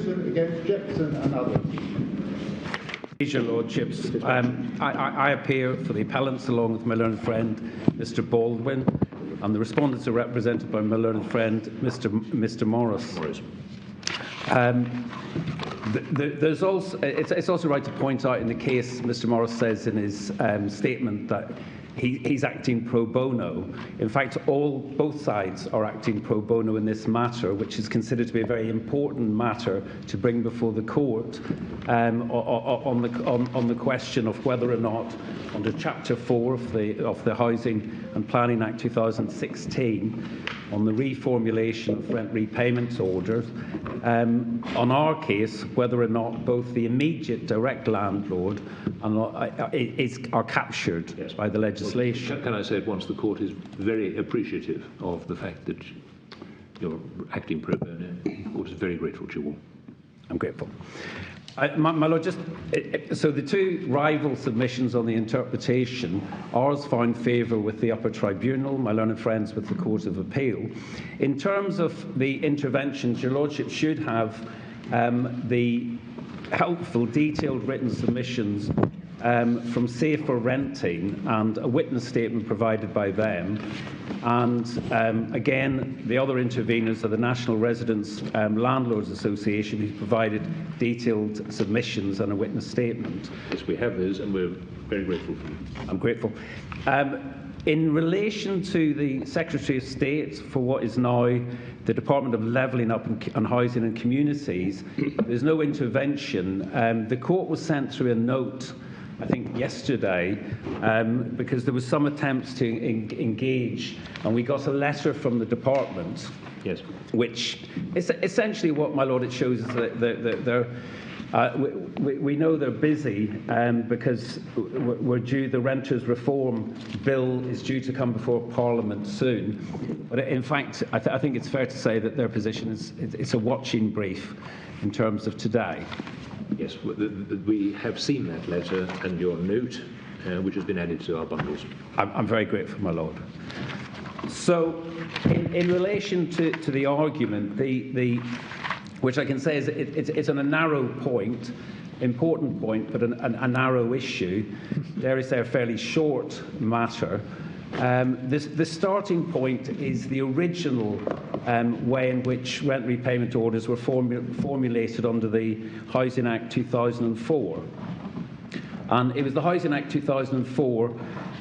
Rakusen against Jepsen and others. Your Lordships, I appear for the appellants along with my learned friend, Mr. Baldwin, and the respondents are represented by my learned friend, Mr. Morris. There's also, it's also right to point out in the case, Mr. Morris says in his statement that he's acting pro bono. In fact, both sides are acting pro bono in this matter, which is considered to be a very important matter to bring before the court on the question of whether or not, under Chapter 4 of the Housing and Planning Act 2016, on the reformulation of rent repayment orders, on our case, whether or not both the immediate direct landlord are captured by the legislation. Well, can I say at once the court is very appreciative of the fact that you're acting pro bono. The court is very grateful to you all. I'm grateful. My Lord, so the two rival submissions on the interpretation, ours found favour with the upper tribunal, my learned friends with the Court of Appeal. In terms of the interventions, your Lordship should have the helpful, detailed written submissions from Safer Renting and a witness statement provided by them. And again, the other interveners are the National Residents Landlords Association, who provided detailed submissions and a witness statement. Yes, we have those, and we're very grateful for them. I'm grateful. In relation to the Secretary of State for what is now the Department of Levelling Up and Housing and Communities, there's no intervention. The court was sent through a note, I think yesterday, because there was some attempts to engage, and we got a letter from the department. Yes. Which is essentially what, my Lord, it shows is that they're we know they're busy because we're due, the Renters Reform Bill is due to come before Parliament soon. But in fact, I think it's fair to say that their position is it's a watching brief in terms of today. Yes, we have seen that letter and your note, which has been added to our bundles. I'm very grateful, my Lord. So, in relation to the argument, which I can say is it's on a narrow point, important point, but a narrow issue. Dare I say a fairly short matter. The starting point is the original way in which rent repayment orders were formulated under the Housing Act 2004. And it was the Housing Act 2004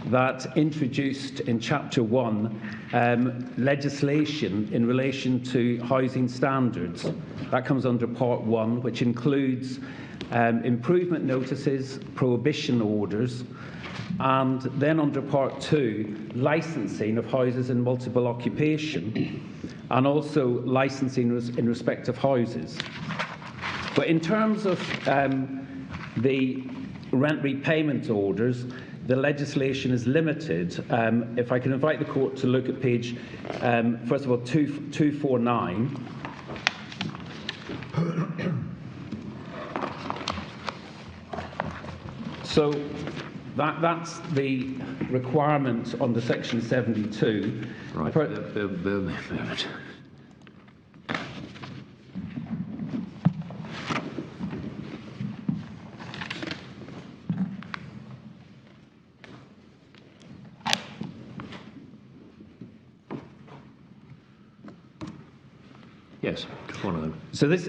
that introduced in Chapter 1 legislation in relation to housing standards. That comes under Part 1, which includes improvement notices, prohibition orders, and then under Part 2, licensing of houses in multiple occupation, and also licensing in respect of houses. But in terms of the rent repayment orders, the legislation is limited. If I can invite the court to look at page, first of all, 249. So that's the requirement under Section 72. Right. Bear with me a moment. Yes, one of them. So this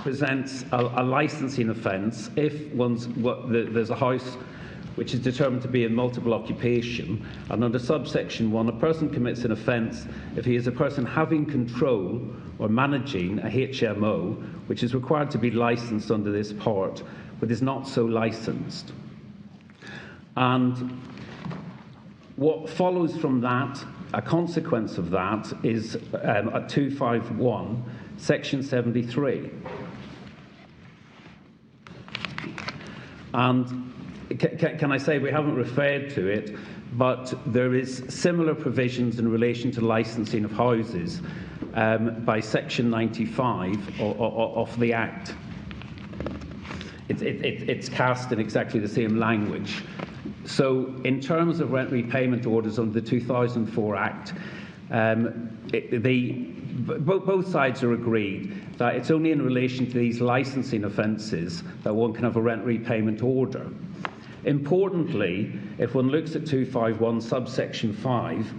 presents a licensing offence if there's a house which is determined to be in multiple occupation, and under subsection 1, a person commits an offence if he is a person having control or managing a HMO which is required to be licensed under this part, but is not so licensed. And what follows from that, a consequence of that, is at 251, Section 73. And can I say we haven't referred to it, but there is similar provisions in relation to licensing of houses by Section 95 of the Act. It's cast in exactly the same language. So in terms of rent repayment orders under the 2004 Act, the both sides are agreed that it's only in relation to these licensing offences that one can have a rent repayment order. Importantly, if one looks at 251 subsection 5,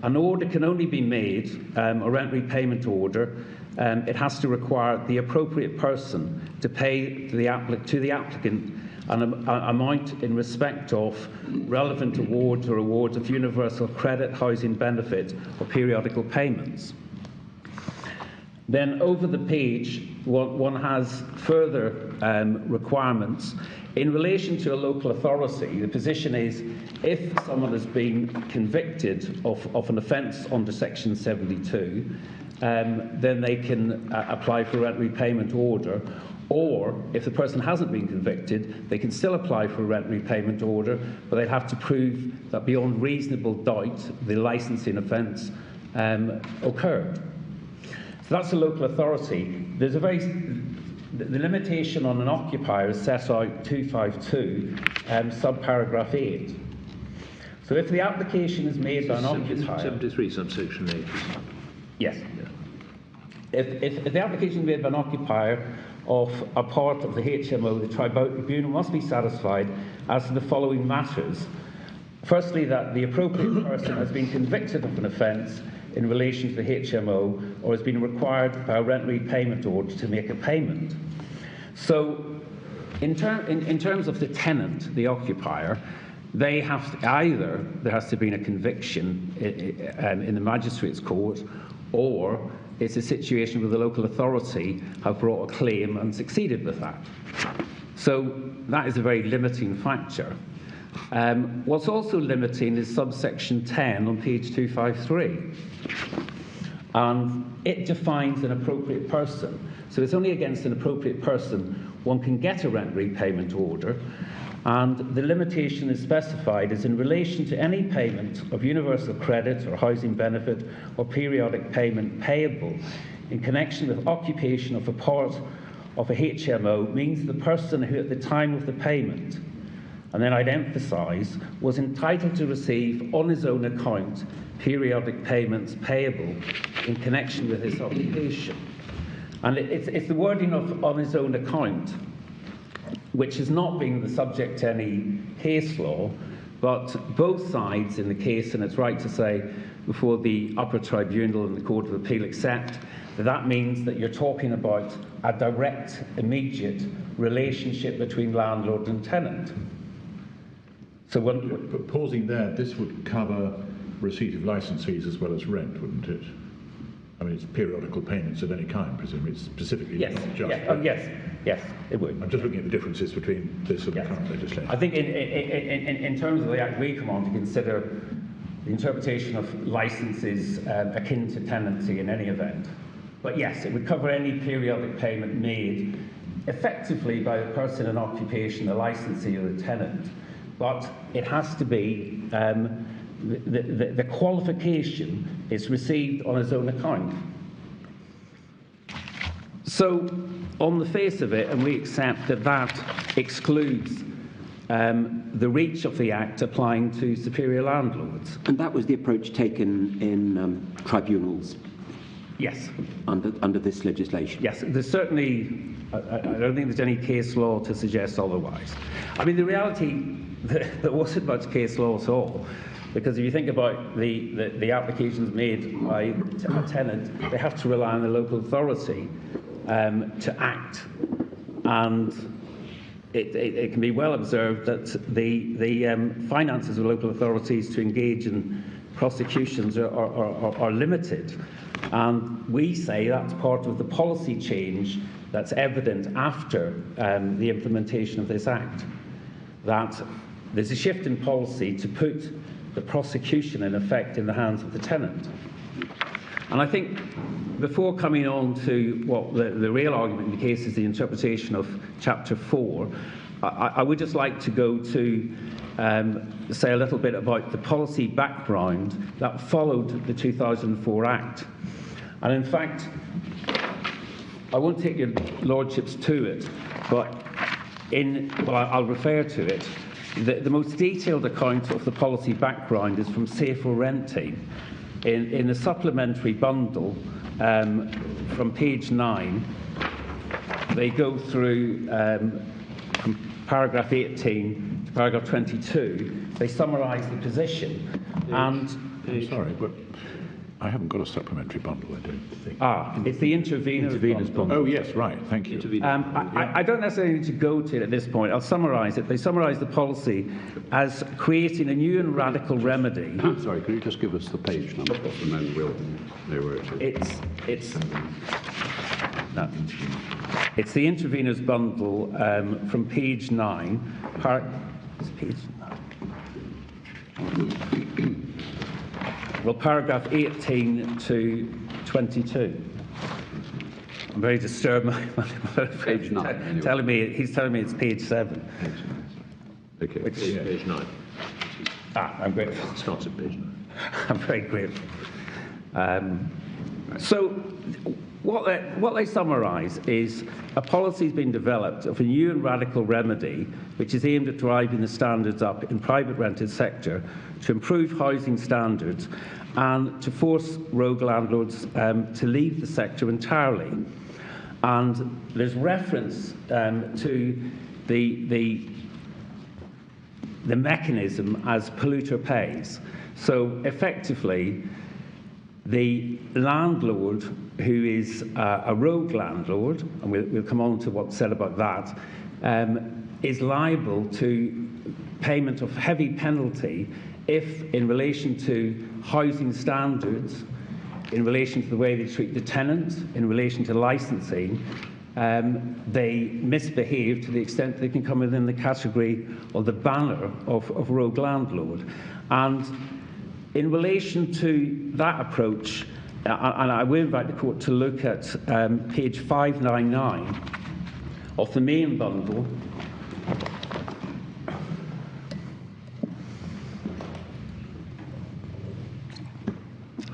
an order can only be made, a rent repayment order, it has to require the appropriate person to pay to the applicant an amount in respect of relevant awards or awards of universal credit, housing benefit, or periodical payments. Then over the page, one has further requirements. In relation to a local authority, the position is if someone has been convicted of an offence under Section 72, then they can apply for a rent repayment order. Or, if the person hasn't been convicted, they can still apply for a rent repayment order, but they'd have to prove that beyond reasonable doubt the licensing offence occurred. So that's a local authority. There's the limitation on an occupier is set out 252, subparagraph 8. So if the application is made by an occupier... 73 subsection 8. Yes. If the application is made by an occupier of a part of the HMO, the tribunal must be satisfied as to the following matters. Firstly, that the appropriate person has been convicted of an offence in relation to the HMO or has been required by a rent repayment order to make a payment. So, in terms of the tenant, the occupier, they have to, either there has to be a conviction in the magistrate's court, or it's a situation where the local authority have brought a claim and succeeded with that. So that is a very limiting factor. What's also limiting is subsection 10 on page 253. And it defines an appropriate person. So it's only against an appropriate person one can get a rent repayment order. And the limitation is specified as in relation to any payment of universal credit or housing benefit or periodic payment payable in connection with occupation of a part of a HMO means the person who at the time of the payment, and then I'd emphasise, was entitled to receive on his own account periodic payments payable in connection with his occupation. And it's the wording of on his own account, which has not been the subject to any case law, but both sides in the case, and it's right to say before the upper tribunal and the Court of Appeal accept, that means that you're talking about a direct, immediate relationship between landlord and tenant. So But pausing there, this would cover receipt of licence fees as well as rent, wouldn't it? I mean, it's periodical payments of any kind, presumably. It's specifically yes, not just... yes, it would. I'm just looking at the differences between this and the current legislation. I think in terms of the Act, we come on to consider the interpretation of licences akin to tenancy in any event. But yes, it would cover any periodic payment made effectively by the person in occupation, the licensee or the tenant. But it has to be, the qualification is received on his own account. So, on the face of it, and we accept that that excludes the reach of the Act applying to superior landlords. And that was the approach taken in tribunals? Yes. Under this legislation? Yes, there's certainly, I don't think there's any case law to suggest otherwise. I mean, the reality, there wasn't much case law at all, because if you think about the applications made by a tenant, they have to rely on the local authority to act. And it can be well observed that the finances of local authorities to engage in prosecutions are limited. And we say that's part of the policy change that's evident after the implementation of this Act, that there's a shift in policy to put the prosecution in effect in the hands of the tenant. And I think before coming on to what the real argument in the case is the interpretation of Chapter 4, I would just like to go to say a little bit about the policy background that followed the 2004 Act. And in fact, I won't take your lordships to it, but I'll refer to it. The most detailed account of the policy background is from Safer Renting in the supplementary bundle from page 9, they go through from paragraph 18 to paragraph 22. They summarise the position. And I'm sorry, but I haven't got a supplementary bundle, I don't think. it's the intervenors bundle. Oh, yes, right, thank you. I don't necessarily need to go to it at this point. I'll summarise it. They summarise the policy as creating a new and radical remedy. Sorry, could you just give us the page number and then we'll know where it is. It's the intervenors bundle from page 9. It's page 9. Well, paragraph 18 to 22. I'm very disturbed. Page 9. He's telling me it's page 7. Okay, page 9. I'm grateful. It starts at page 9. I'm very grateful. So, what they summarise is a policy has been developed of a new and radical remedy which is aimed at driving the standards up in private rented sector to improve housing standards and to force rogue landlords to leave the sector entirely. And there's reference to the mechanism as polluter pays. So effectively, the landlord who is a rogue landlord, and we'll come on to what's said about that, is liable to payment of heavy penalty if, in relation to housing standards, in relation to the way they treat the tenant, in relation to licensing, they misbehave to the extent they can come within the category or the banner of rogue landlord. And in relation to that approach, and I will invite the court to look at page 599 of the main bundle.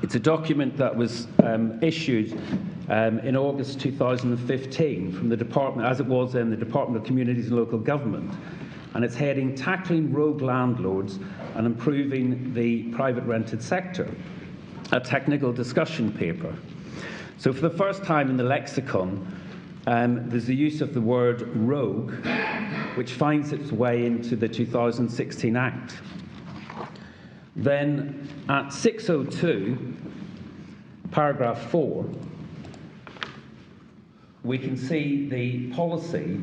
It's a document that was issued in August 2015 from the Department, as it was then, the Department of Communities and Local Government. And it's heading Tackling Rogue Landlords and Improving the Private Rented Sector, a technical discussion paper. So for the first time in the lexicon, there's the use of the word rogue, which finds its way into the 2016 Act. Then at 602, paragraph 4, we can see the policy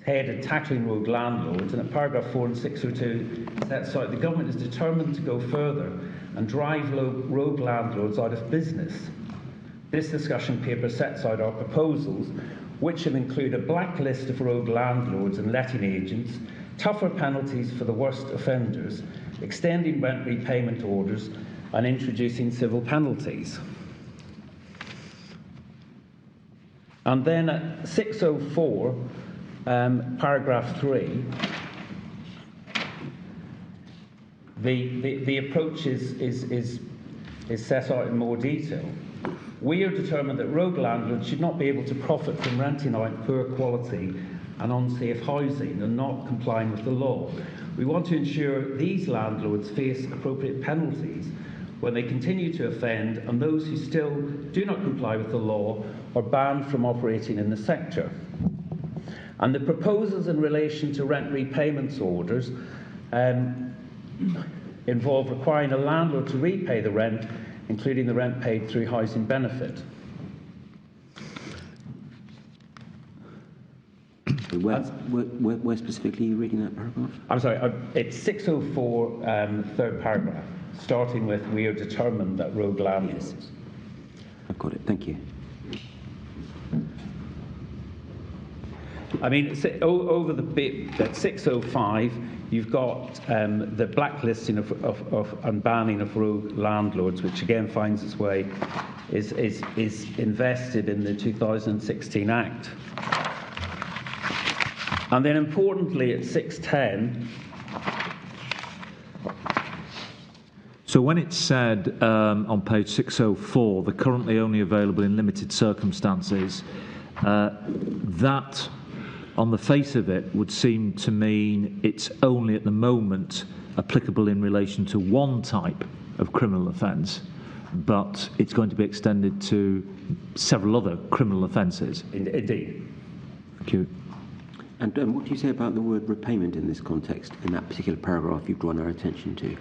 headed Tackling Rogue Landlords, and at paragraph 4 and 602 sets out the government is determined to go further and drive rogue landlords out of business. This discussion paper sets out our proposals, which will include a blacklist of rogue landlords and letting agents, tougher penalties for the worst offenders, extending rent repayment orders, and introducing civil penalties. And then at 604, paragraph 3, the approach is set out in more detail. We are determined that rogue landlords should not be able to profit from renting out poor quality and unsafe housing and not complying with the law. We want to ensure these landlords face appropriate penalties when they continue to offend, and those who still do not comply with the law are banned from operating in the sector. And the proposals in relation to rent repayments orders involve requiring a landlord to repay the rent, including the rent paid through housing benefit. Where specifically are you reading that paragraph? I'm sorry, it's 604, third paragraph, starting with, we are determined that rogue landlords. Yes. I've got it, thank you. I mean, over the bit at 605, you've got the blacklisting of and banning of rogue landlords, which again finds its way, is invested in the 2016 Act. And then importantly at 610, so when it's said on page 604, they're currently only available in limited circumstances, that on the face of it would seem to mean it's only at the moment applicable in relation to one type of criminal offence, but it's going to be extended to several other criminal offences. Indeed. Thank you. And what do you say about the word repayment in this context, in that particular paragraph you've drawn our attention to?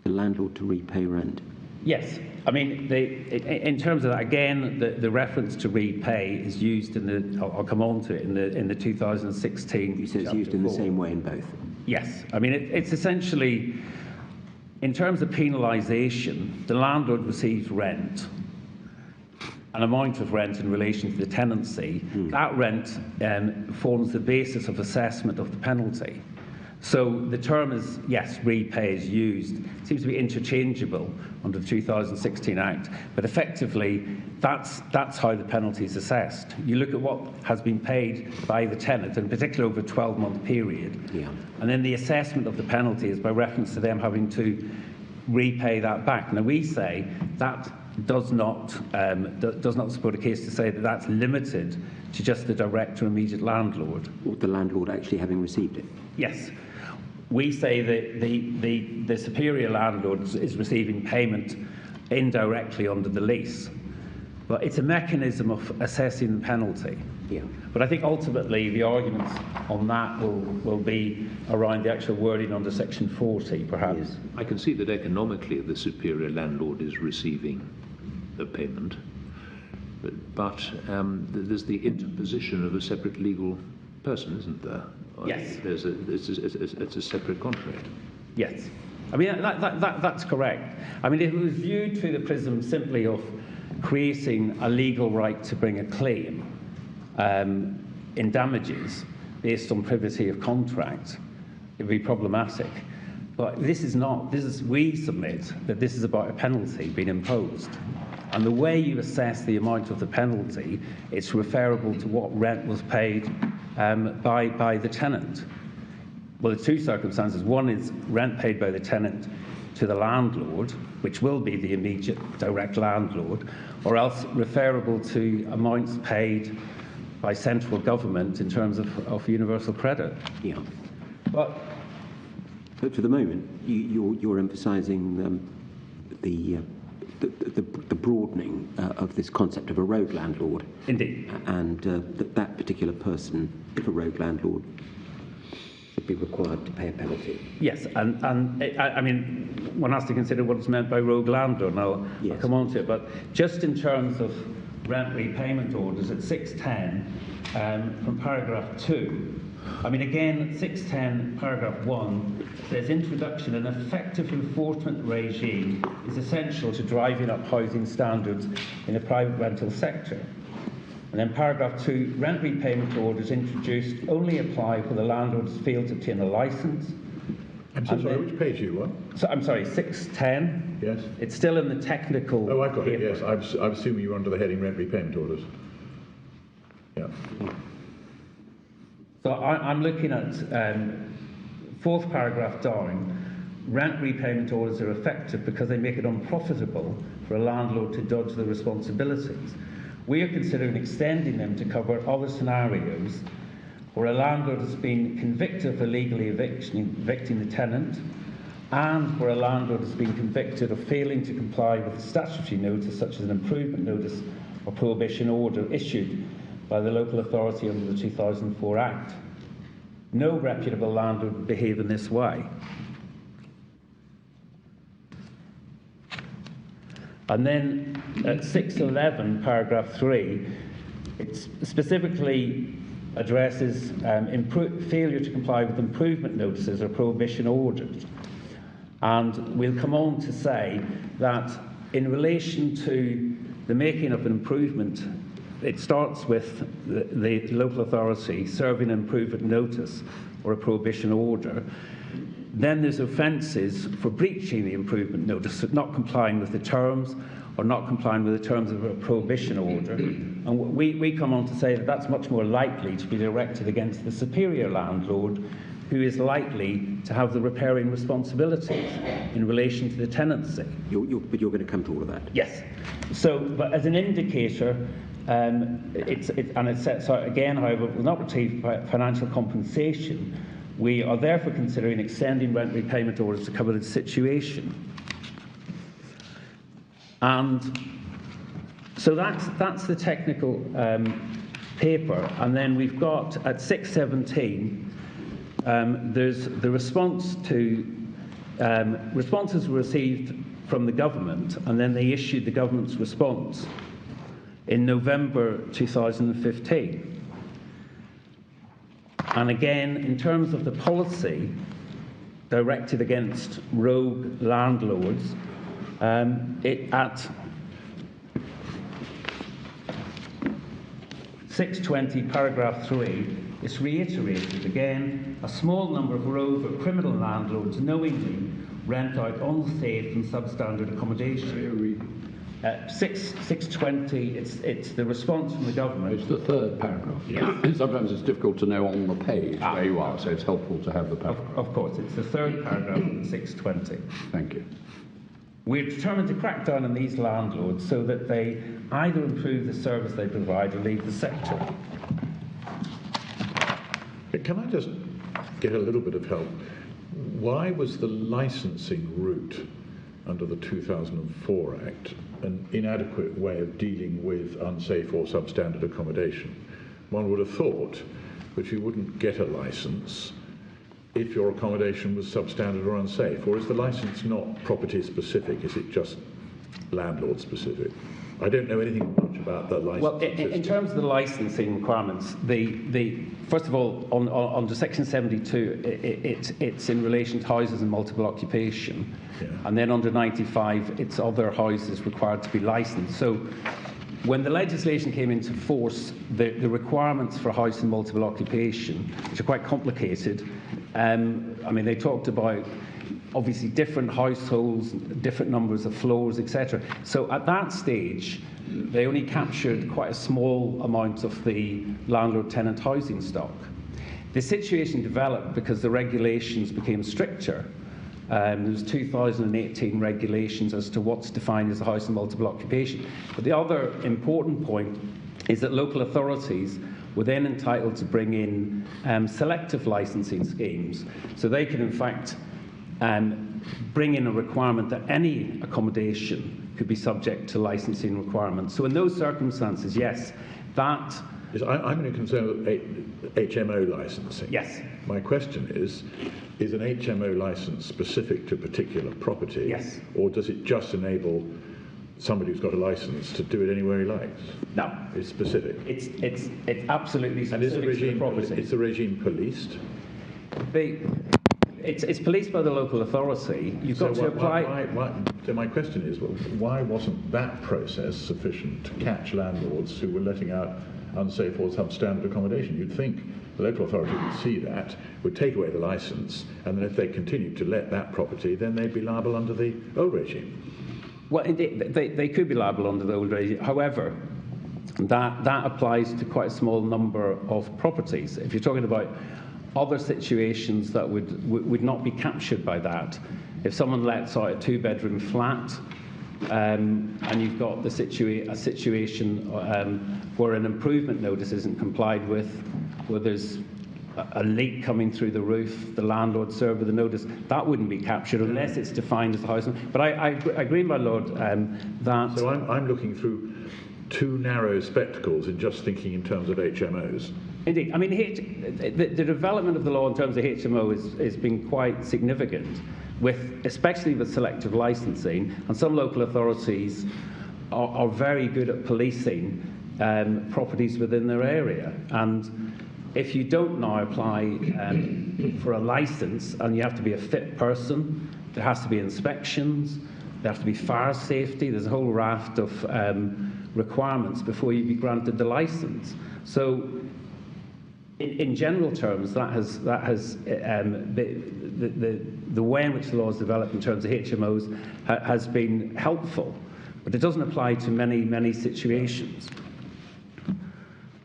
The landlord to repay rent. Yes. I mean, in terms of that, again, the reference to repay is used in the, I'll come on to it, in the 2016. You said it's used in the same way in both. Yes. I mean, it's essentially, in terms of penalisation, the landlord receives rent, an amount of rent in relation to the tenancy. That rent forms the basis of assessment of the penalty. So the term is, yes, repay is used. It seems to be interchangeable under the 2016 Act, but effectively that's how the penalty is assessed. You look at what has been paid by the tenant, in particular over a 12-month period, and then the assessment of the penalty is by reference to them having to repay that back. Now we say that does not support a case to say that that's limited to just the direct or immediate landlord. Or the landlord actually having received it. Yes. We say that the superior landlord is receiving payment indirectly under the lease, but it's a mechanism of assessing the penalty. Yeah. But I think ultimately the arguments on that will be around the actual wording under Section 40, perhaps. Yes. I can see that economically the superior landlord is receiving the payment, but there's the interposition of a separate legal person, isn't there? Yes. It's a separate contract. Yes. I mean, that's correct. I mean, if it was viewed through the prism simply of creating a legal right to bring a claim in damages based on privity of contract, it would be problematic. But this is not. We submit that this is about a penalty being imposed. And the way you assess the amount of the penalty, it's referable to what rent was paid by the tenant. Well, there's two circumstances. One is rent paid by the tenant to the landlord, which will be the immediate direct landlord, or else referable to amounts paid by central government in terms of universal credit. Yeah. But for the moment, you're emphasising the broadening of this concept of a rogue landlord. indeed. And that particular person, if a rogue landlord, would be required to pay a penalty. Yes, and I mean, one has to consider what's meant by rogue landlord, and I'll come on to it, but just in terms of rent repayment orders at 610, from paragraph 2, I mean, again, 610, paragraph 1, says introduction and effective enforcement regime is essential to driving up housing standards in the private rental sector. And then paragraph 2, rent repayment orders introduced only apply where the landlord has failed to obtain a licence. I'm so sorry, which page are you on? So, I'm sorry, 610. Yes. It's still in the technical. Oh, I've got it, paper. yes. I'm assuming you're under the heading rent repayment orders. Yeah. So I'm looking at fourth paragraph down. Rent repayment orders are effective because they make it unprofitable for a landlord to dodge the responsibilities. We are considering extending them to cover other scenarios where a landlord has been convicted of illegally evicting the tenant, and where a landlord has been convicted of failing to comply with a statutory notice, such as an improvement notice or prohibition order issued by the local authority under the 2004 Act. No reputable landlord would behave in this way. And then at 611, paragraph 3, it specifically addresses failure to comply with improvement notices or prohibition orders. And we'll come on to say that in relation to the making of an improvement, it starts with the local authority serving an improvement notice or a prohibition order. Then there's offences for breaching the improvement notice, not complying with the terms or not complying with the terms of a prohibition order. And we come on to say that that's much more likely to be directed against the superior landlord, who is likely to have the repairing responsibilities in relation to the tenancy. But you're going to come to all of that? Yes. So, but as an indicator, it sets out, again, however, will not receive financial compensation. We are therefore considering extending rent repayment orders to cover the situation. And so that's the technical paper. And then we've got at 617, there's the response to responses were received from the government, and then they issued the government's response in November 2015. And again, in terms of the policy directed against rogue landlords, at 620, paragraph 3, it's reiterated again, a small number of rogue or criminal landlords knowingly rent out unsafe and substandard accommodation. 620, it's the response from the government. It's the third paragraph. Yes. Sometimes it's difficult to know on the page where you are, so it's helpful to have the paragraph. Of course, it's the third paragraph in 620. Thank you. We're determined to crack down on these landlords so that they either improve the service they provide or leave the sector. Can I just get a little bit of help? Why was the licensing route under the 2004 Act an inadequate way of dealing with unsafe or substandard accommodation? One would have thought that you wouldn't get a license if your accommodation was substandard or unsafe, or is the license not property specific? Is it just landlord specific? I don't know anything much about the licensing Well, in system. terms of the licensing requirements, first of all, under Section 72, it's in relation to houses and multiple occupation. Yeah. And then under 95, it's other houses required to be licensed. So when the legislation came into force, the requirements for house and multiple occupation, which are quite complicated, I mean, they talked about obviously different households, different numbers of floors, etc. So at that stage, they only captured quite a small amount of the landlord-tenant housing stock. The situation developed because the regulations became stricter. There was 2018 regulations as to what's defined as a house and multiple occupation. But the other important point is that local authorities were then entitled to bring in selective licensing schemes. So they could, in fact, bring in a requirement that any accommodation could be subject to licensing requirements. So in those circumstances, yes, that... I'm only concerned with HMO licensing. Yes. My question is an HMO license specific to a particular property? Yes. Or does it just enable somebody who's got a license to do it anywhere he likes? No. It's specific. It's absolutely And is specific to the property. the regime policed? It's policed by the local authority. You've got to apply... So my question is, well, why wasn't that process sufficient to catch landlords who were letting out unsafe or substandard accommodation? You'd think the local authority would see that, would take away the licence, and then if they continued to let that property, then they'd be liable under the old regime. Well, they could be liable under the old regime. However, that applies to quite a small number of properties. If you're talking about other situations that would not be captured by that, if someone lets out a two-bedroom flat and you've got a situation where an improvement notice isn't complied with, where there's a leak coming through the roof, the landlord served with a notice, that wouldn't be captured unless it's defined as a house. But I agree, my lord, that... So I'm looking through too narrow spectacles in just thinking in terms of HMOs. Indeed. I mean, the development of the law in terms of HMO has been quite significant, especially with selective licensing, and some local authorities are very good at policing properties within their area. And if you don't now apply for a license, and you have to be a fit person, there has to be inspections, there has to be fire safety, there's a whole raft of requirements before you be granted the license. So in general terms, that has the way in which the law is developed in terms of HMOs has been helpful, but it doesn't apply to many situations.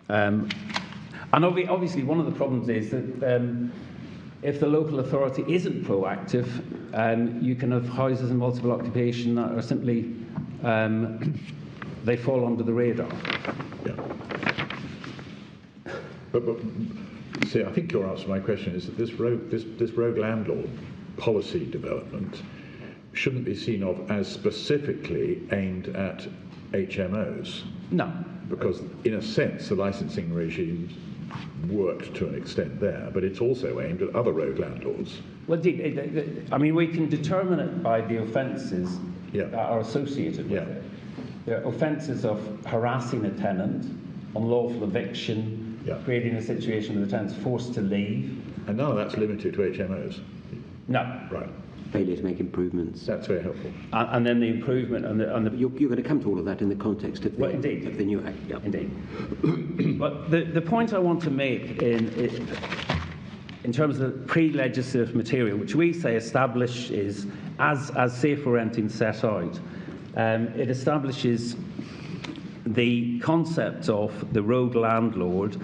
And obviously, one of the problems is that if the local authority isn't proactive, you can have houses in multiple occupation that are simply they fall under the radar. Yeah. But see, I think your answer to my question is that this rogue landlord policy development shouldn't be seen of as specifically aimed at HMOs. No. Because, in a sense, the licensing regime worked to an extent there, but it's also aimed at other road landlords. Well, indeed, I mean, we can determine it by the offences that are associated with it. There are offences of harassing a tenant, unlawful eviction, creating a situation where the tenant's forced to leave. And none of that's limited to HMOs? No. Right. Failure to make improvements. That's very helpful. And then the improvement and the You're going to come to all of that in the context of the, Well, indeed. of the new Act. Yeah. Indeed. But the point I want to make in terms of pre-legislative material, which we say establishes, as safer renting set out, it establishes the concept of the rogue landlord,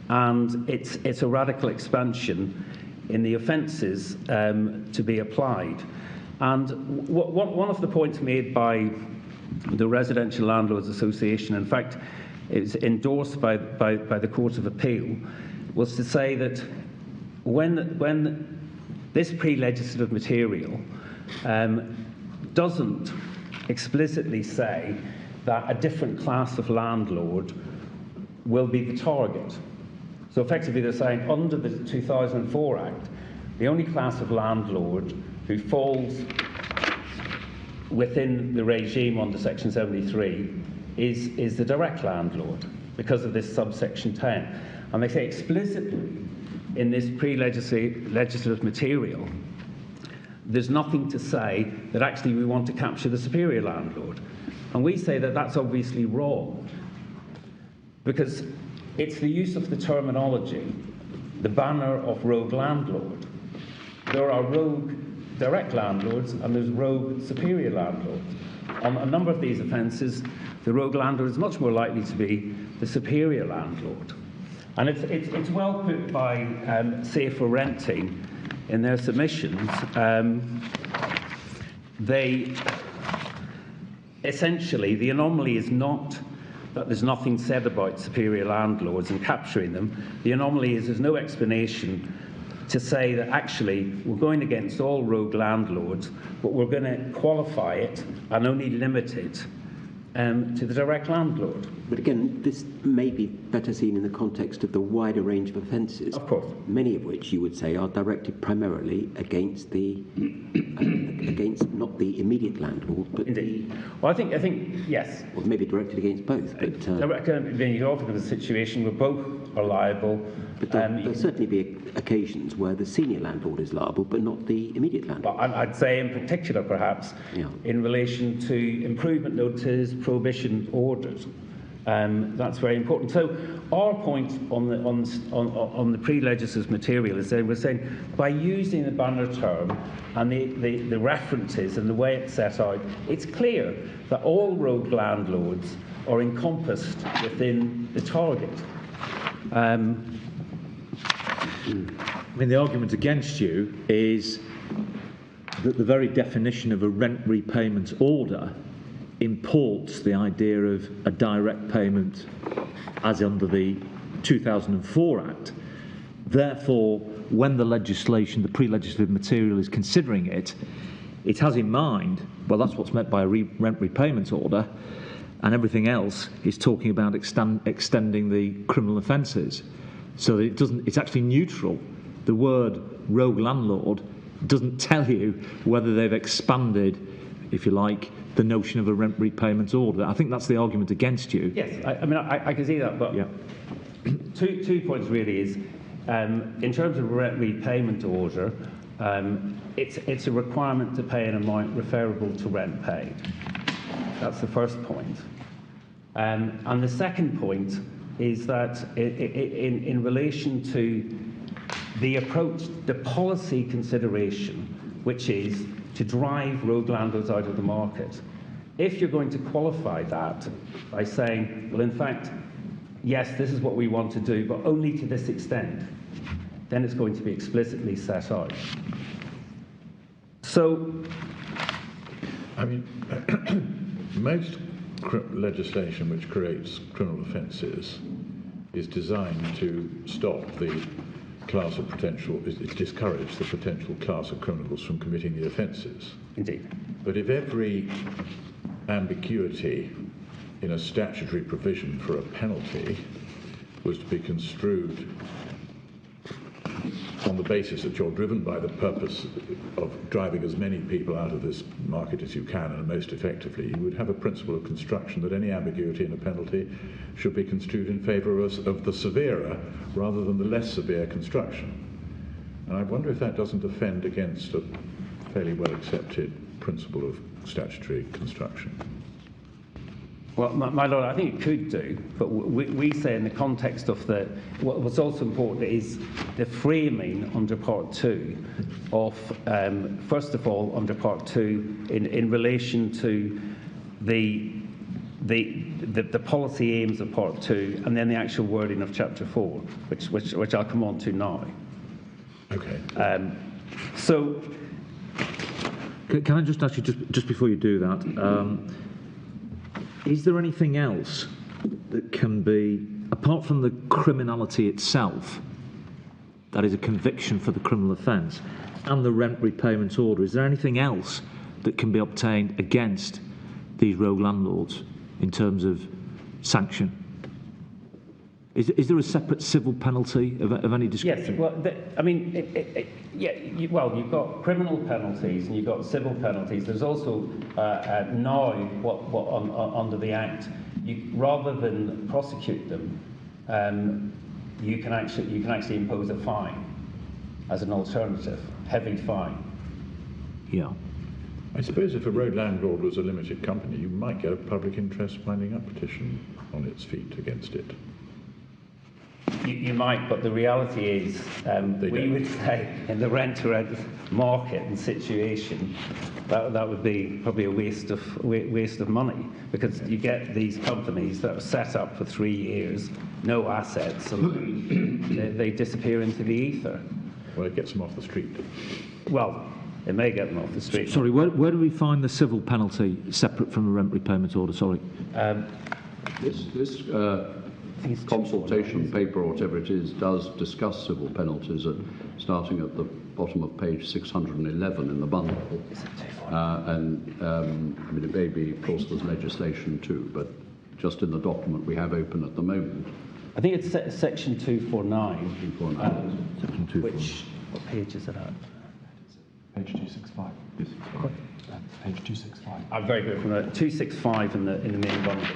and it's a radical expansion in the offences to be applied. And one of the points made by the Residential Landlords Association, in fact, it was endorsed by the Court of Appeal, was to say that when this pre-legislative material doesn't explicitly say that a different class of landlord will be the target. So effectively they're saying under the 2004 Act, the only class of landlord who falls within the regime under Section 73 is the direct landlord because of this subsection 10. And they say explicitly in this pre-legislative material, there's nothing to say that actually we want to capture the superior landlord. And we say that that's obviously wrong, because it's the use of the terminology, the banner of rogue landlord. There are rogue direct landlords and there's rogue superior landlords. On a number of these offences, the rogue landlord is much more likely to be the superior landlord. And it's well put by Safer Renting in their submissions. They essentially, the anomaly is not that there's nothing said about superior landlords and capturing them. The anomaly is there's no explanation to say that actually we're going against all rogue landlords, but we're going to qualify it and only limit it to the direct landlord. But again, this may be better seen in the context of the wider range of offences. Of course. Many of which you would say are directed primarily against the against not the immediate landlord, but Indeed. Well, I think yes. or maybe directed against both. But You often have a situation where both are liable. But there'll certainly be occasions where the senior landlord is liable, but not the immediate landlord. But I'd say in particular, perhaps, in relation to improvement notices, prohibition orders. That's very important. So our point on the pre-legislative material is that we're saying by using the banner term and the references and the way it's set out, it's clear that all rogue landlords are encompassed within the target. I mean, the argument against you is that the very definition of a rent repayment order imports the idea of a direct payment as under the 2004 Act. Therefore, when the legislation, the pre-legislative material is considering it, it has in mind, well, that's what's meant by a rent repayment order, and everything else is talking about extending the criminal offences. So that it's actually neutral. The word rogue landlord doesn't tell you whether they've expanded, if you like, the notion of a rent repayment order. I think that's the argument against you. Yes, I can see that, but two points really is, in terms of a rent repayment order, it's a requirement to pay an amount referable to rent paid. That's the first point. And the second point is that in relation to the approach, the policy consideration, which is to drive rogue landlords out of the market. If you're going to qualify that by saying, well, in fact, yes, this is what we want to do, but only to this extent, then it's going to be explicitly set out. So, I mean, most legislation which creates criminal offences is designed to stop the class of potential, it discourage the potential class of criminals from committing the offences. Indeed. But if every ambiguity in a statutory provision for a penalty was to be construed on the basis that you're driven by the purpose of driving as many people out of this market as you can and most effectively, you would have a principle of construction that any ambiguity in a penalty should be construed in favour of the severer rather than the less severe construction. And I wonder if that doesn't offend against a fairly well accepted principle of statutory construction. Well, my Lord, I think it could do, but we say in the context of what's also important is the framing under Part 2 of, first of all, under Part 2 in relation to the policy aims of Part 2 and then the actual wording of Chapter 4, which I'll come on to now. Okay. So, can I just ask you, just before you do that, is there anything else that can be, apart from the criminality itself, that is a conviction for the criminal offence, and the rent repayment order, is there anything else that can be obtained against these rogue landlords in terms of sanction? Is there a separate civil penalty of any description? Yes, well, you've got criminal penalties and you've got civil penalties. There's also now under the Act, rather than prosecute them, you can actually impose a fine as an alternative, heavy fine. Yeah. I suppose if a road landlord was a limited company, you might get a public interest winding up petition on its feet against it. You might, but the reality is, we would say in the rent-to-rent market and situation, that would be probably a waste of money, because you get these companies that are set up for 3 years, no assets, and they disappear into the ether. Well, it gets them off the street. Well, it may get them off the street. Sorry, where do we find the civil penalty separate from a rent repayment order? Sorry. This consultation paper, or whatever it is, does discuss civil penalties, starting at the bottom of page 611 in the bundle. I mean, it may be, of course, there's legislation too, but just in the document we have open at the moment. I think it's section 249. 249. Section 249. What page is it at? Page 265. Page 265. I'm very good from the 265 in the main bundle.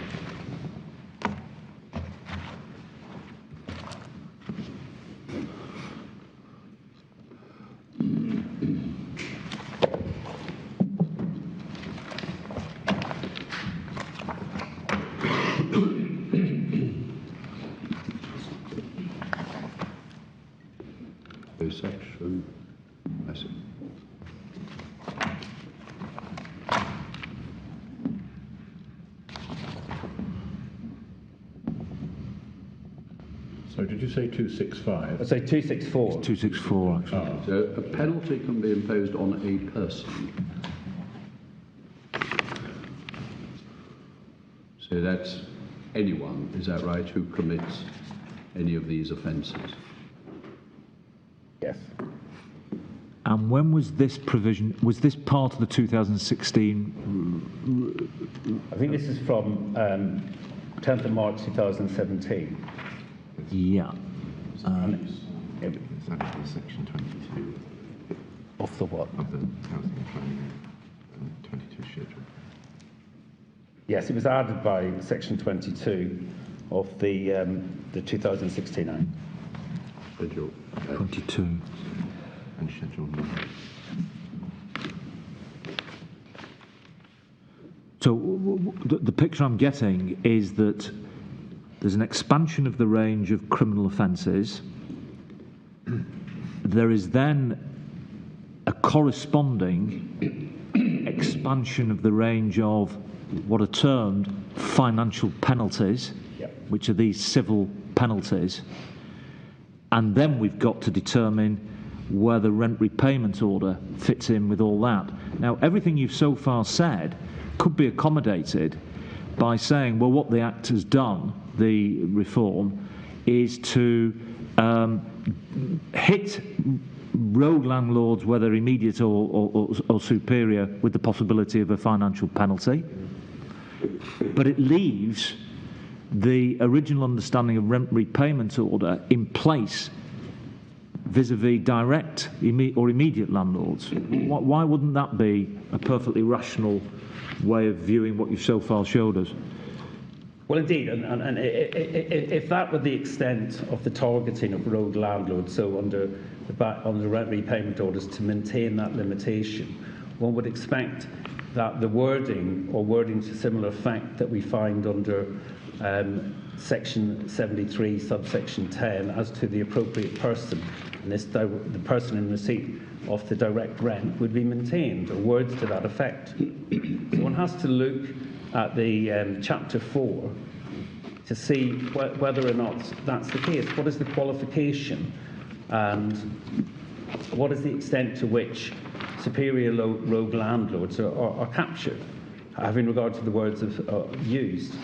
Section, I see. So did you say 265? I'd say 264. It's 264, actually. Oh. So a penalty can be imposed on a person. So that's anyone, is that right, who commits any of these offences? Yes. And when was this provision, was this part of the 2016? I think this is from 10th of March 2017. Yeah. It's actually section 22 Of the what? of the Housing and Planning and 22 schedule. Yes, it was added by section 22 of the 2016 Act. Schedule 22. And schedule 9. So the picture I'm getting is that there's an expansion of the range of criminal offences. There is then a corresponding expansion of the range of what are termed financial penalties, which are these civil penalties. And then we've got to determine where the rent repayment order fits in with all that. Now, everything you've so far said could be accommodated by saying, well, what the Act has done, the reform, is to hit rogue landlords, whether immediate or superior, with the possibility of a financial penalty. But it leaves the original understanding of rent repayment order in place vis-à-vis direct or immediate landlords. Why wouldn't that be a perfectly rational way of viewing what you've so far showed us? Well, indeed, and if that were the extent of the targeting of rogue landlords, so under the rent repayment orders to maintain that limitation, one would expect that the wording or wording to similar effect that we find under Section 73, subsection 10, as to the appropriate person, and the person in receipt of the direct rent would be maintained, or words to that effect. So one has to look at the Chapter 4 to see whether or not that's the case. What is the qualification, and what is the extent to which superior rogue landlords are captured, having regard to the words used.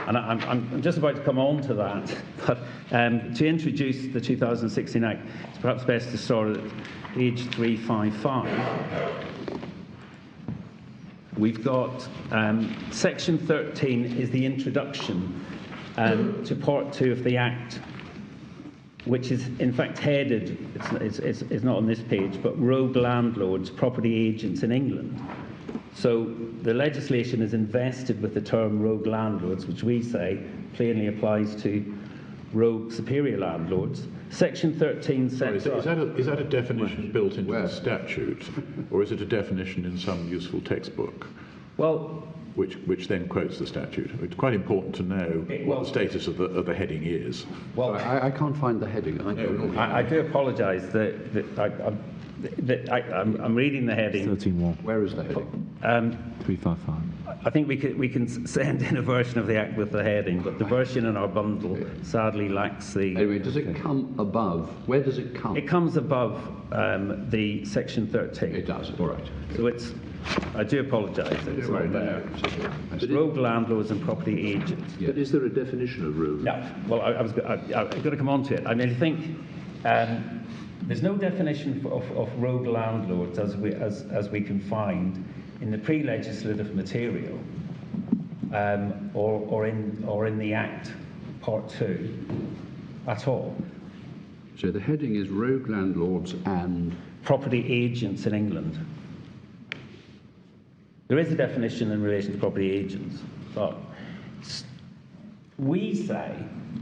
And I'm just about to come on to that, but to introduce the 2016 Act, it's perhaps best to start at page 355. We've got Section 13 is the introduction to Part 2 of the Act, which is in fact headed, it's not on this page, but rogue landlords, property agents in England. So the legislation is invested with the term rogue landlords, which we say plainly applies to rogue superior landlords. Section 13 sets is that a definition built into the statute, or is it a definition in some useful textbook? Well, which then quotes the statute. It's quite important to know what the status of the heading is. Well, I can't find the heading. I do apologise I'm reading the heading. 13.1. Where is the heading? 355. I think we can send in a version of the Act with the heading, but the version in our bundle sadly lacks the... Anyway, does it come above? Where does it come? It comes above the Section 13. It does, all right. So it's... I do apologise that it's not there. It's rogue landlords and property agents. But is there a definition of rogue? Yeah, well, I've got to come on to it. I mean, I think there's no definition of rogue landlords as we can find in the pre-legislative material or in the Act Part 2 at all. So the heading is rogue landlords and property agents in England. There is a definition in relation to property agents, but we say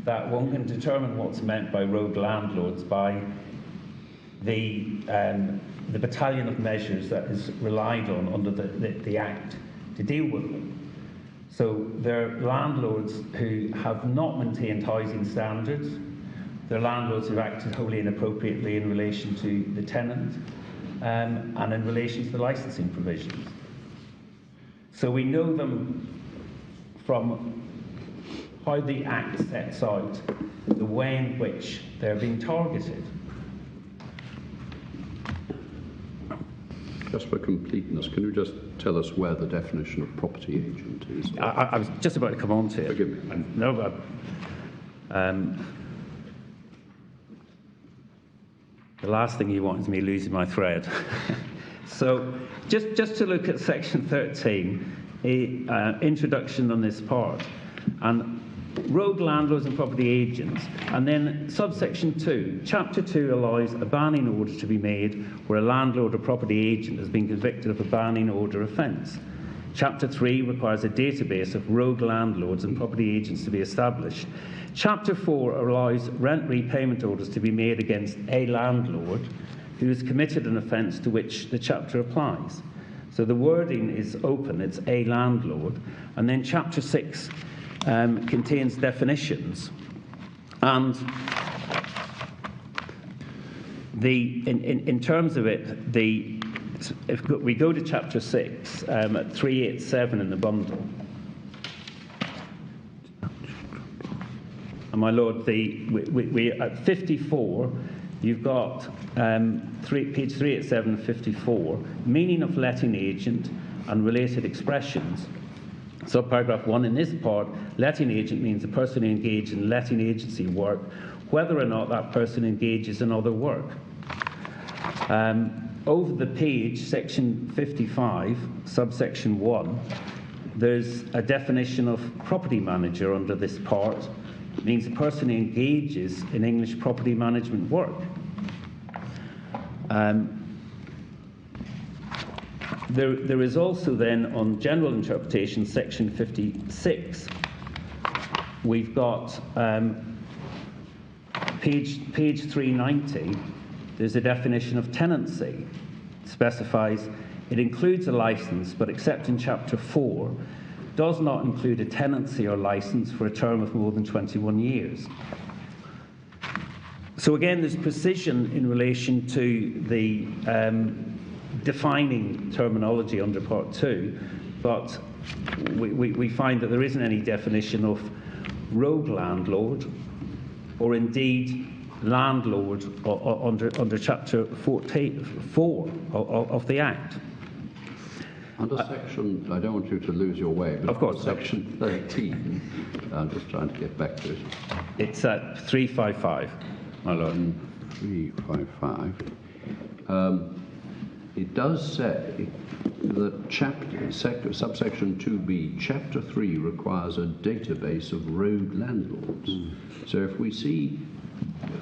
that one can determine what's meant by rogue landlords by the battalion of measures that is relied on under the Act to deal with them. So they're landlords who have not maintained housing standards. They're landlords who acted wholly inappropriately in relation to the tenant and in relation to the licensing provisions. So we know them from how the Act sets out the way in which they're being targeted. Just for completeness, can you just tell us where the definition of property agent is? I was just about to come on to it. Forgive me. No, but the last thing you want is me losing my thread. So just to look at Section 13, introduction on this part, and rogue landlords and property agents, and then subsection 2, Chapter 2 allows a banning order to be made where a landlord or property agent has been convicted of a banning order offence. Chapter 3 requires a database of rogue landlords and property agents to be established. Chapter 4 allows rent repayment orders to be made against a landlord who has committed an offence to which the chapter applies. So the wording is open, it's a landlord. And then Chapter 6 contains definitions. And in terms of it, if we go to Chapter 6, at 387 in the bundle, and my lord, we at 54, you've got page 387, 54, meaning of letting agent and related expressions. Subparagraph 1, in this part, letting agent means a person who engages in letting agency work, whether or not that person engages in other work. Over the page, section 55, subsection 1, there's a definition of property manager under this part. It means a person who engages in English property management work. There is also then, on general interpretation, section 56, we've got page 390, there's a definition of tenancy. It specifies it includes a license, but except in chapter 4, does not include a tenancy or license for a term of more than 21 years. So again, there's precision in relation to the defining terminology under Part 2, but we find that there isn't any definition of rogue landlord, or indeed landlord under Chapter 4 of the Act. Under section, I don't want you to lose your way, but of course, section 13, I'm just trying to get back to it. It's at 355, my lord. 355. It does say that subsection 2b, chapter 3 requires a database of rogue landlords. So if we see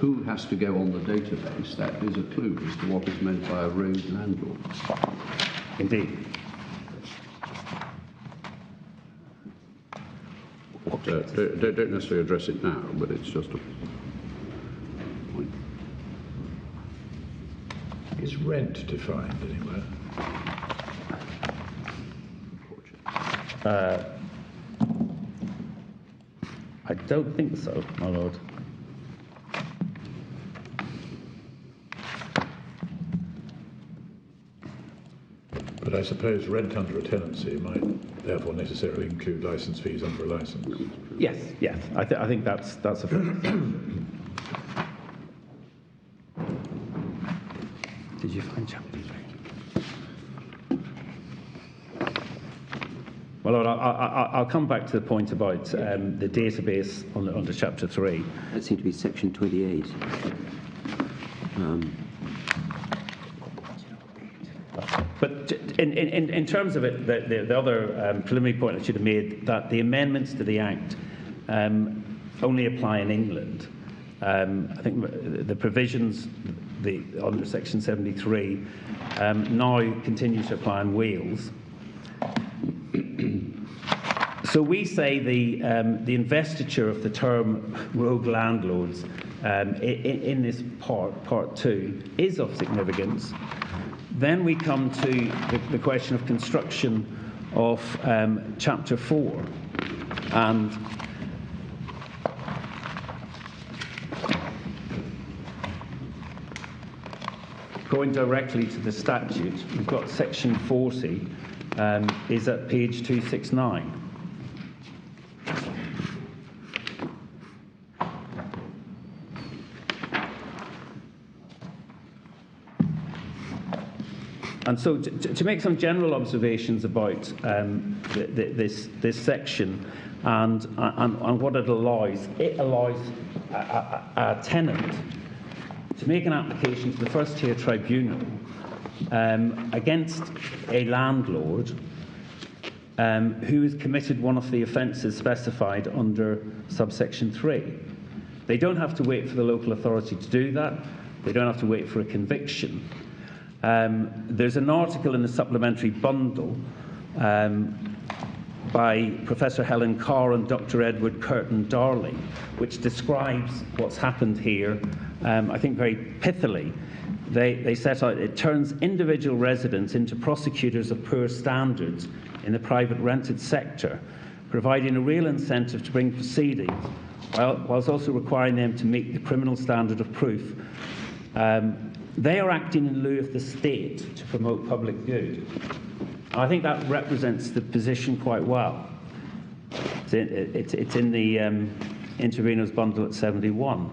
who has to go on the database, that is a clue as to what is meant by a rogue landlord. Indeed. Don't necessarily address it now, but it's just a point. Is rent defined anywhere? I don't think so, my lord. But I suppose rent under a tenancy might therefore necessarily include license fees under a license. Yes, yes. I think that's a fair. Did you find chapter 3? Well, Lord, I'll come back to the point about the database under chapter 3. That seemed to be section 28. But in terms of it, the other preliminary point I should have made, that the amendments to the Act only apply in England. I think the provisions under section 73 now continue to apply in Wales. So we say the investiture of the term rogue landlords in this part 2 is of significance. Then we come to the question of construction of chapter 4, and going directly to the statute, we've got section 40 is at page 269. And so to make some general observations about this section and what it allows a tenant to make an application to the first tier tribunal against a landlord who has committed one of the offences specified under subsection 3. They don't have to wait for the local authority to do that. They don't have to wait for a conviction. There's an article in the supplementary bundle by Professor Helen Carr and Dr. Edward Curtin Darley, which describes what's happened here, I think very pithily. They set out, it turns individual residents into prosecutors of poor standards in the private rented sector, providing a real incentive to bring proceedings, whilst also requiring them to meet the criminal standard of proof. They are acting in lieu of the state to promote public good. I think that represents the position quite well. It's in the intervenors bundle at 71.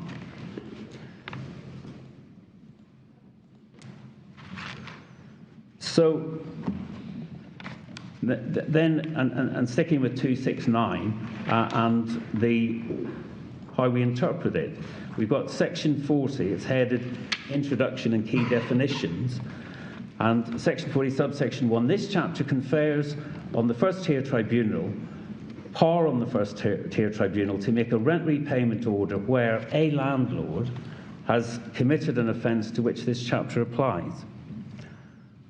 So then, and sticking with 269 and the how we interpret it. We've got section 40, it's headed Introduction and Key Definitions, and section 40, subsection 1. This chapter confers on the first tier tribunal power on the first tier tribunal to make a rent repayment order where a landlord has committed an offence to which this chapter applies.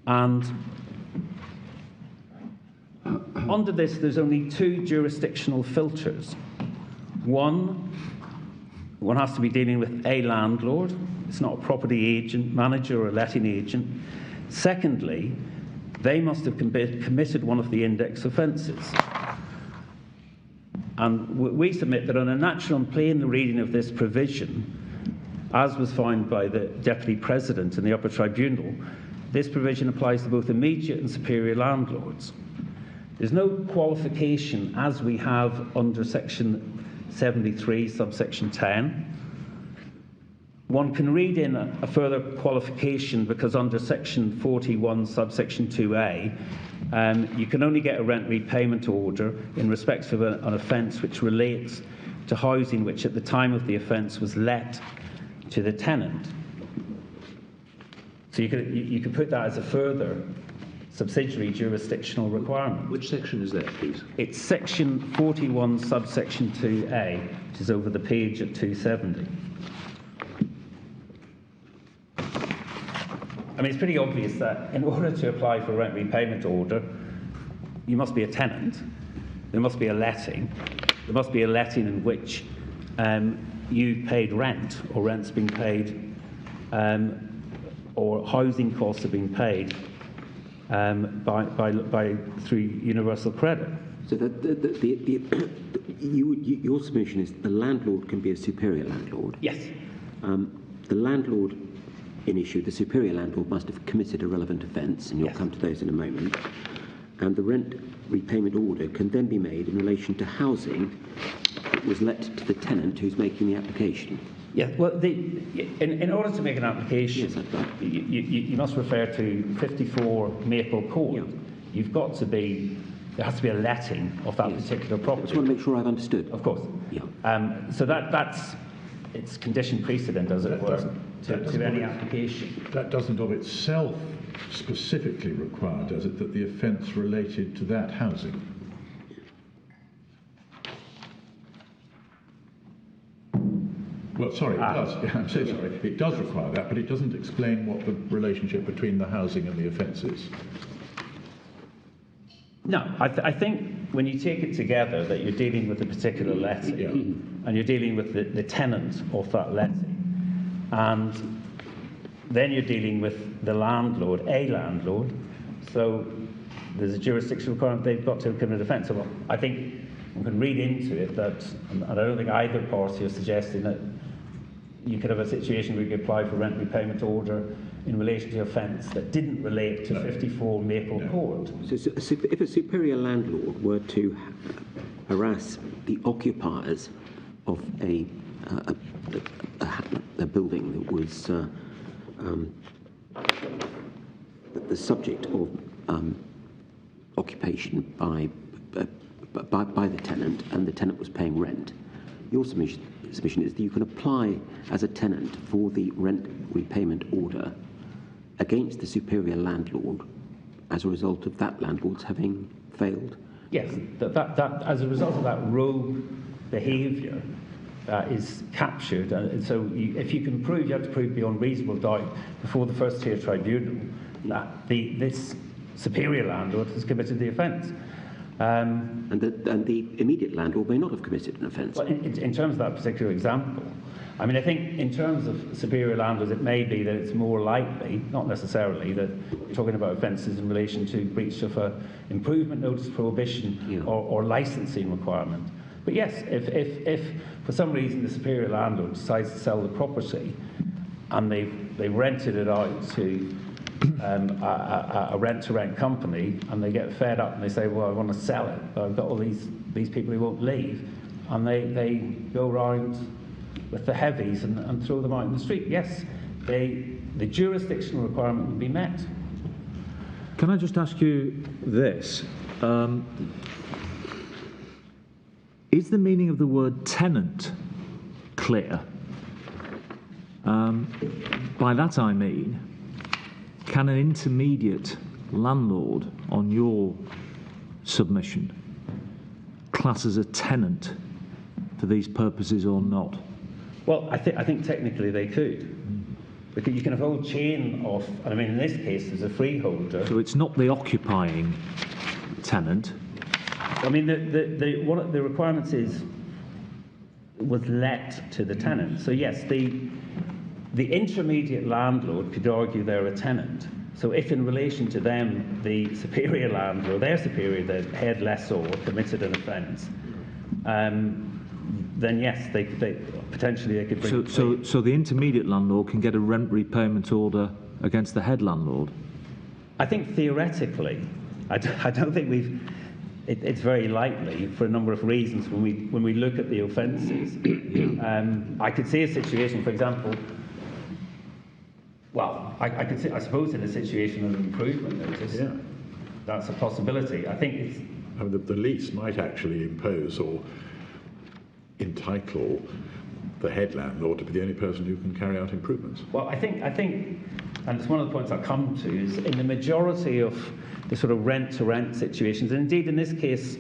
And under this, there's only two jurisdictional filters. One has to be dealing with a landlord. It's not a property agent, manager, or a letting agent. Secondly, they must have committed one of the index offences. And we submit that on a natural and plain reading of this provision, as was found by the Deputy President in the Upper Tribunal, this provision applies to both immediate and superior landlords. There's no qualification as we have under section 73, subsection 10. One can read in a further qualification because under section 41, subsection 2a, you can only get a rent repayment order in respect of an offence which relates to housing which at the time of the offence was let to the tenant. So you could put that as a further subsidiary jurisdictional requirement. Which section is that, please? It's section 41, subsection 2a, which is over the page at 270. I mean, it's pretty obvious that in order to apply for a rent repayment order, you must be a tenant, there must be a letting, there must be a letting in which you paid rent, or rent's been paid, or housing costs have been paid through universal credit. So your submission is the landlord can be a superior landlord? Yes. The landlord in issue, the superior landlord, must have committed a relevant offence, and you'll come to those in a moment. And the rent repayment order can then be made in relation to housing that was let to the tenant who's making the application. Yeah, well, in order to make an application, yes, that's right. you must refer to 54 Maple Court. Yeah. You've got to be, there has to be a letting of that particular property. I just want to make sure I've understood. Of course. Yeah. So that's it's condition precedent, as it were, to any application. That doesn't of itself specifically require, does it, that the offence related to that housing? Well, sorry, it does. I'm so sorry. It does require that, but it doesn't explain what the relationship between the housing and the offence is. No, I think when you take it together that you're dealing with a particular letting and you're dealing with the tenant of that letting, and then you're dealing with the landlord, a landlord, so there's a jurisdictional requirement, they've got to have committed offence. So I think one can read into it that, and I don't think either party is suggesting that you could have a situation where you could apply for rent repayment order in relation to offence that didn't relate to 54 Maple Court. So if a superior landlord were to harass the occupiers of a building that was the subject of occupation by the tenant, and the tenant was paying rent, your submission is that you can apply as a tenant for the rent repayment order against the superior landlord as a result of that landlord's having failed? Yes, that as a result of that rogue behaviour is captured. And so if you can prove, you have to prove beyond reasonable doubt before the first tier tribunal that this superior landlord has committed the offence. And the immediate landlord may not have committed an offence. Well, in terms of that particular example, I mean, I think in terms of superior landlords, it may be that it's more likely, not necessarily, that you're talking about offences in relation to breach of a improvement notice, prohibition, or licensing requirement. But yes, if for some reason the superior landlord decides to sell the property and they've rented it out to a rent-to-rent company, and they get fed up and they say, well, I want to sell it, but I've got all these people who won't leave, and they go round with the heavies and throw them out in the street. Yes, the jurisdictional requirement would be met. Can I just ask you this? Is the meaning of the word tenant clear. By that I mean, can an intermediate landlord on your submission class as a tenant for these purposes or not? Well, I think technically they could. Because you can have a whole chain of, and I mean, in this case, there's a freeholder. So it's not the occupying tenant. I mean, one of the requirements was let to the tenant. So yes, the intermediate landlord could argue they're a tenant. So if in relation to them, the superior landlord, their superior, the head lessor, committed an offence, then yes, they potentially they could bring. So the intermediate landlord can get a rent repayment order against the head landlord. I think theoretically, I don't think we've. It's very likely for a number of reasons when we look at the offences. I could see a situation, for example. Well, I could see, I suppose, in a situation of improvement notice. Yeah. That's a possibility. I think it's. I mean, the lease might actually impose or entitle the head landlord to be the only person who can carry out improvements. Well, I think, and it's one of the points I'll come to, is in the majority of the sort of rent-to-rent situations, and indeed in this case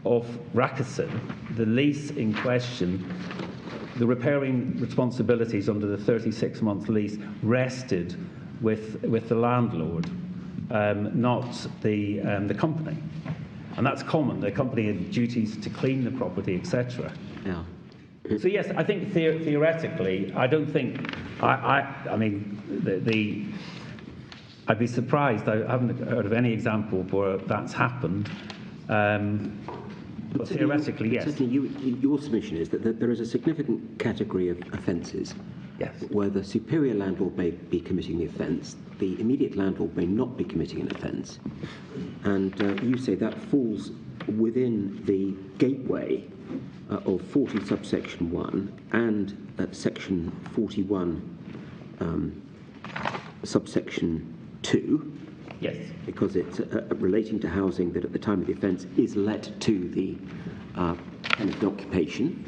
of Rakusen, the lease in question, the repairing responsibilities under the 36-month lease rested with the landlord, not the company. And that's common. The company had duties to clean the property, etc. Yeah. So yes, I think theoretically, I don't think. I mean, I'd be surprised. I haven't heard of any example where that's happened. But theoretically, yes. Certainly, your submission is that there is a significant category of offences. Yes. Where the superior landlord may be committing the offence, the immediate landlord may not be committing an offence, and you say that falls within the gateway of 40 subsection 1 and section 41 subsection 2. Yes. Because it's relating to housing that at the time of the offence is let to the tenant occupation.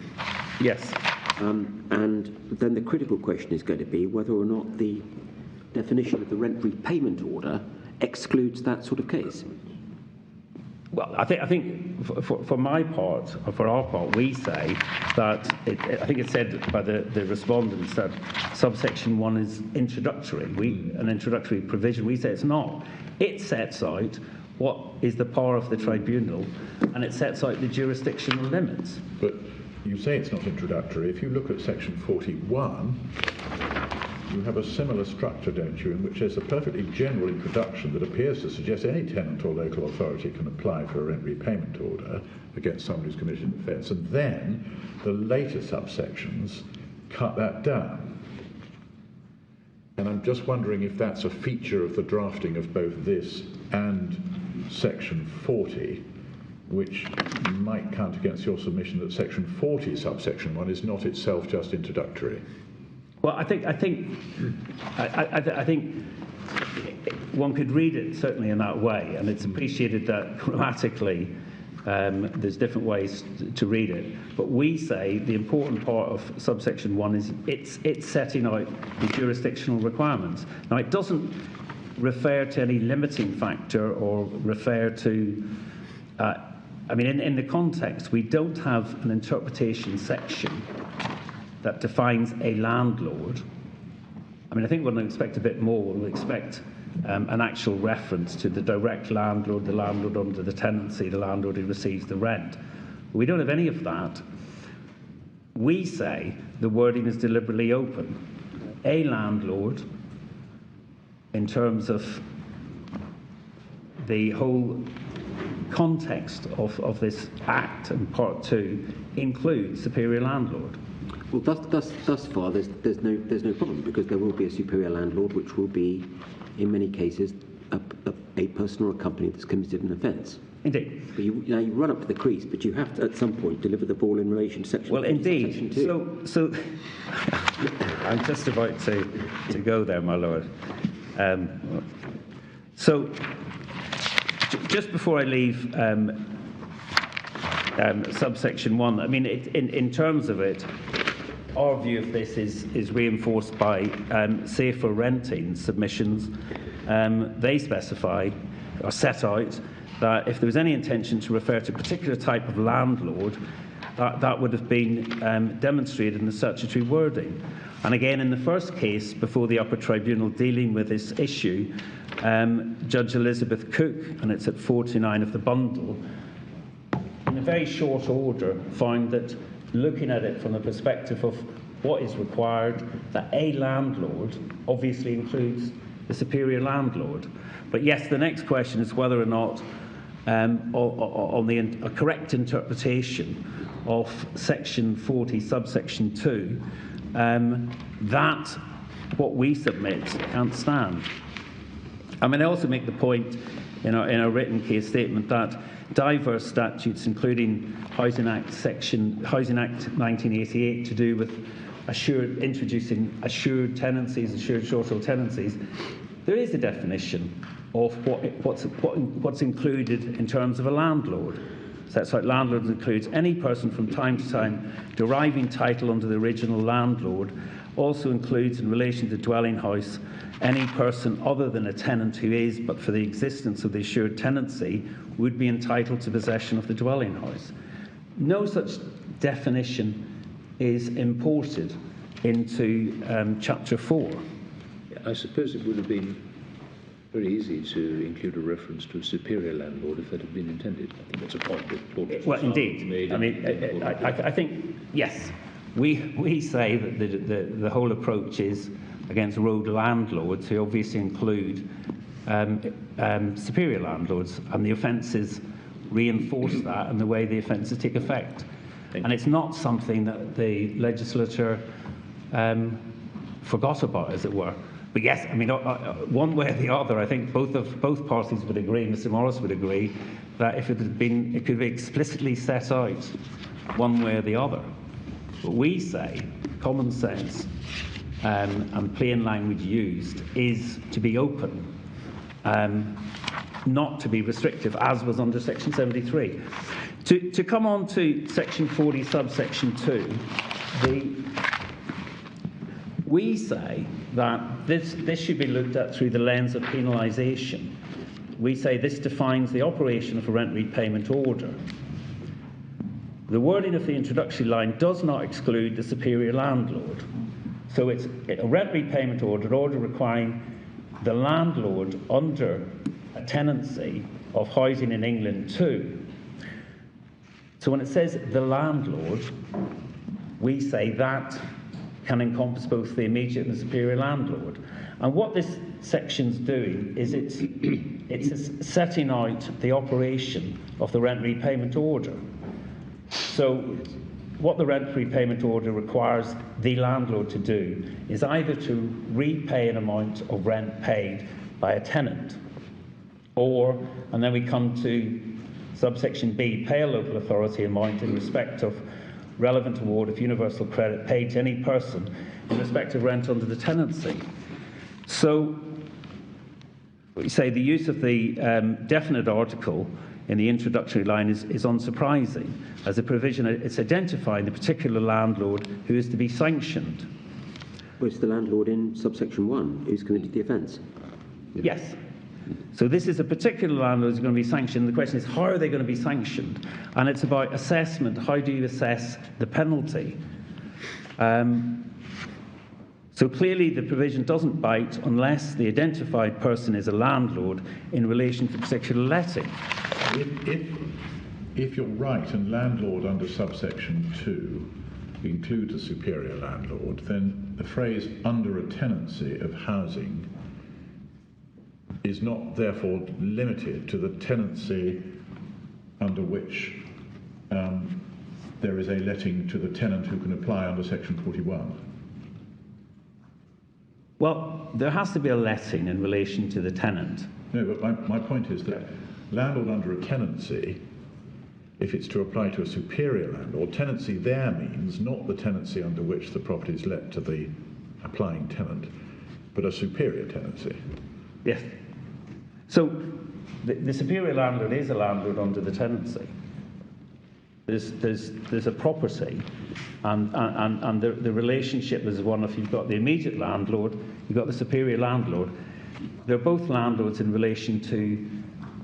Yes. And then the critical question is going to be whether or not the definition of the rent repayment order excludes that sort of case. Well, I think for my part, or for our part, we say that I think it's said by the respondents that subsection 1 is introductory. An introductory provision. We say it's not. It sets out what is the power of the tribunal, and it sets out the jurisdictional limits. But you say it's not introductory. If you look at section 41, you have a similar structure, don't you, in which there's a perfectly general introduction that appears to suggest any tenant or local authority can apply for a rent repayment order against someone who's committed an offence, and then the later subsections cut that down. And I'm just wondering if that's a feature of the drafting of both this and section 40, which might count against your submission that section 40, subsection 1, is not itself just introductory. Well, I think one could read it certainly in that way, and it's appreciated that grammatically there's different ways to read it. But we say the important part of subsection 1 is it's setting out the jurisdictional requirements. Now, it doesn't refer to any limiting factor or refer to. I mean, in the context, we don't have an interpretation section that defines a landlord. I mean, I think we'll expect a bit more. We'll expect an actual reference to the direct landlord, the landlord under the tenancy, the landlord who receives the rent. We don't have any of that. We say the wording is deliberately open. A landlord, in terms of the whole context of this Act and Part 2, includes superior landlord. Well, thus far, there's no problem, because there will be a superior landlord, which will be, in many cases, a person or a company that's committed an offence. Indeed. But now you run up to the crease, but you have to, at some point, deliver the ball in relation to section. Well, indeed. Section 2. So I'm just about to go there, my lord. So just before I leave subsection 1, I mean, in terms of it, our view of this is reinforced by safer renting submissions. They specify or set out that if there was any intention to refer to a particular type of landlord, that would have been demonstrated in the statutory wording. And again, in the first case before the upper tribunal dealing with this issue, Judge Elizabeth Cook, and it's at 49 of the bundle, in a very short order found that looking at it from the perspective of what is required, that a landlord obviously includes the superior landlord. But yes, the next question is whether or not on a correct interpretation of section 40 subsection 2, that what we submit can't stand. I mean, I also make the point in our written case statement that diverse statutes, including Housing Act 1988, to do with introducing assured tenancies, assured short-hold tenancies, there is a definition of what's included in terms of a landlord. So that's like landlord includes any person from time to time deriving title under the original landlord, also includes in relation to dwelling house any person other than a tenant who is, but for the existence of the assured tenancy, would be entitled to possession of the dwelling house. No such definition is imported into Chapter 4. I suppose it would have been very easy to include a reference to a superior landlord if that had been intended. I think that's a point that well, indeed. I mean, I think, yes, we say that the whole approach is against road landlords, who obviously include superior landlords, and the offences reinforce that and the way the offences take effect. And it's not something that the legislature forgot about, as it were. But yes, I mean, one way or the other, I think both parties would agree, Mr. Morris would agree, that if it had been, it could be explicitly set out one way or the other. But we say common sense and plain language used is to be open, not to be restrictive, as was under Section 73. To come on to Section 40, subsection 2, we say that this should be looked at through the lens of penalisation. We say this defines the operation of a rent repayment order. The wording of the introductory line does not exclude the superior landlord. So it's a rent repayment order requiring the landlord under a tenancy of housing in England too. So when it says the landlord, we say that can encompass both the immediate and the superior landlord. And what this section's doing is it's setting out the operation of the rent repayment order. So what the rent repayment order requires the landlord to do is either to repay an amount of rent paid by a tenant, or, and then we come to subsection B, pay a local authority amount in respect of relevant award of universal credit paid to any person in respect of rent under the tenancy. So we say the use of the definite article in the introductory line is unsurprising, as a provision it's identifying the particular landlord who is to be sanctioned. Well, it's the landlord in subsection 1 who's committed the offence. Yes. So this is a particular landlord who's going to be sanctioned. The question is, how are they going to be sanctioned? And it's about assessment. How do you assess the penalty? So clearly the provision doesn't bite unless the identified person is a landlord in relation to a particular letting. If you're right and landlord under subsection 2 includes a superior landlord, then the phrase under a tenancy of housing is not therefore limited to the tenancy under which there is a letting to the tenant who can apply under section 41. Well, there has to be a letting in relation to the tenant. No, but my point is that landlord under a tenancy, if it's to apply to a superior landlord, tenancy there means not the tenancy under which the property is let to the applying tenant, but a superior tenancy. Yes. So the superior landlord is a landlord under the tenancy. there's a property, and the relationship is one of, you've got the immediate landlord, you've got the superior landlord. They're both landlords in relation to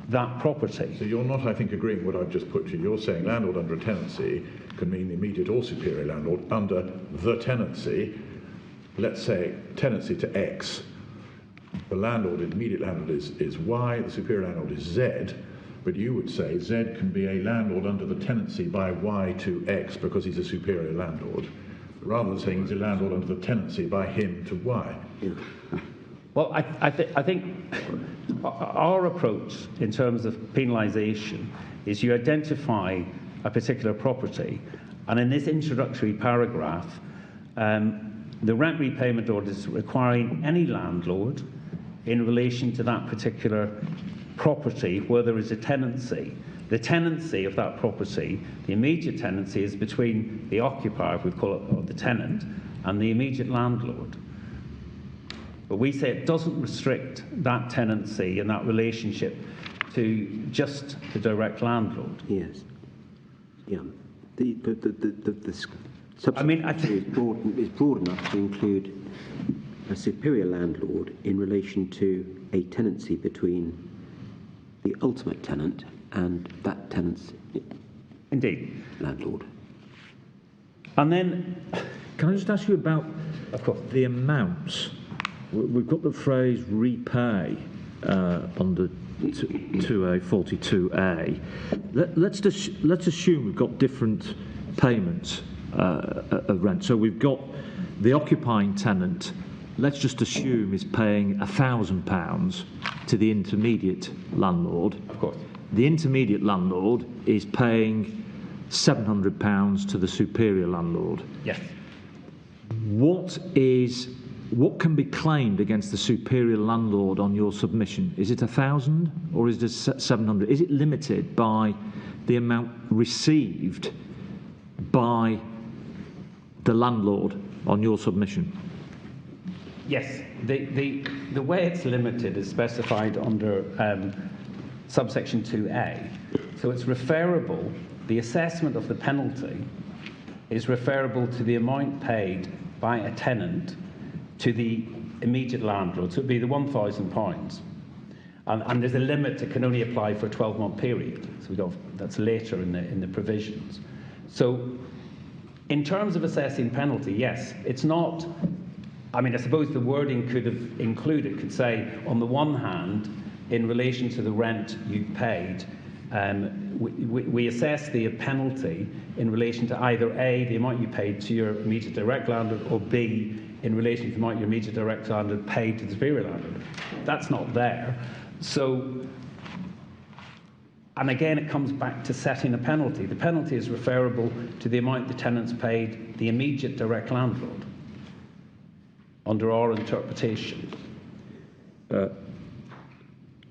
that property. So you're not, I think, agreeing with what I've just put to you. You're saying landlord under a tenancy can mean the immediate or superior landlord under the tenancy. Let's say tenancy to X. The landlord, the immediate landlord is Y, the superior landlord is Z, but you would say Z can be a landlord under the tenancy by Y to X because he's a superior landlord, rather than saying he's a landlord under the tenancy by him to Y. Well, I think our approach in terms of penalisation is you identify a particular property, and in this introductory paragraph, the rent repayment order is requiring any landlord in relation to that particular property where there is a tenancy. The tenancy of that property, the immediate tenancy, is between the occupier, we call it, or the tenant, and the immediate landlord. But we say it doesn't restrict that tenancy and that relationship to just the direct landlord. Yes. Yeah. The subsection is broad enough to include a superior landlord in relation to a tenancy between the ultimate tenant and that tenant's landlord. And then, can I just ask you about, of course, the amounts? We've got the phrase repay under 2A, 42A. Let's assume we've got different payments of rent. So we've got the occupying tenant, let's just assume, is paying £1,000 to the intermediate landlord. Of course. The intermediate landlord is paying £700 to the superior landlord. Yes. What can be claimed against the superior landlord on your submission? Is it 1,000 or is it 700? Is it limited by the amount received by the landlord on your submission? Yes. The way it's limited is specified under subsection 2A. So it's referable, the assessment of the penalty is referable to the amount paid by a tenant to the immediate landlord. So it would be the £1,000. And there's a limit that can only apply for a 12-month period. So that's later in the provisions. So in terms of assessing penalty, yes, it's not, I mean, I suppose the wording could have included, could say, on the one hand, in relation to the rent you've paid, we assess the penalty in relation to either A, the amount you paid to your immediate direct landlord, or B, in relation to the amount your immediate direct landlord paid to the superior landlord. That's not there. So, and again, it comes back to setting a penalty. The penalty is referable to the amount the tenant's paid the immediate direct landlord under our interpretation.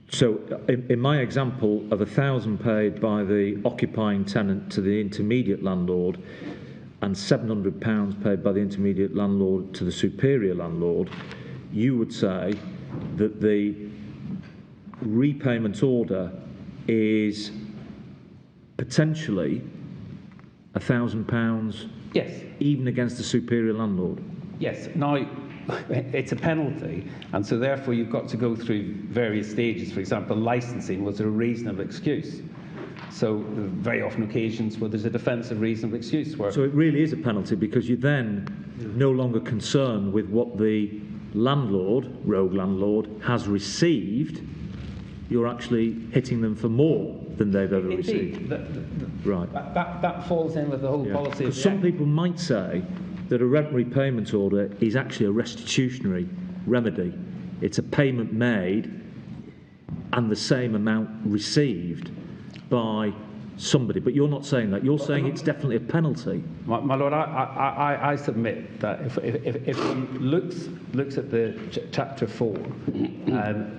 So, in my example of £1,000 paid by the occupying tenant to the intermediate landlord and £700 paid by the intermediate landlord to the superior landlord, you would say that the repayment order is potentially £1,000, yes, even against the superior landlord. Yes. Now, it's a penalty, and so therefore you've got to go through various stages. For example, licensing, was there a reasonable excuse? So very often occasions where there's a defensive reasonable excuse. So it really is a penalty because you're then no longer concerned with what the landlord, rogue landlord, has received. You're actually hitting them for more than they've ever received. Right. That falls in with the whole policy. Because some people might say that a rent repayment order is actually a restitutionary remedy. It's a payment made and the same amount received by somebody. But you're not saying that. You're saying it's definitely a penalty. My Lord, I submit that if one looks at the chapter 4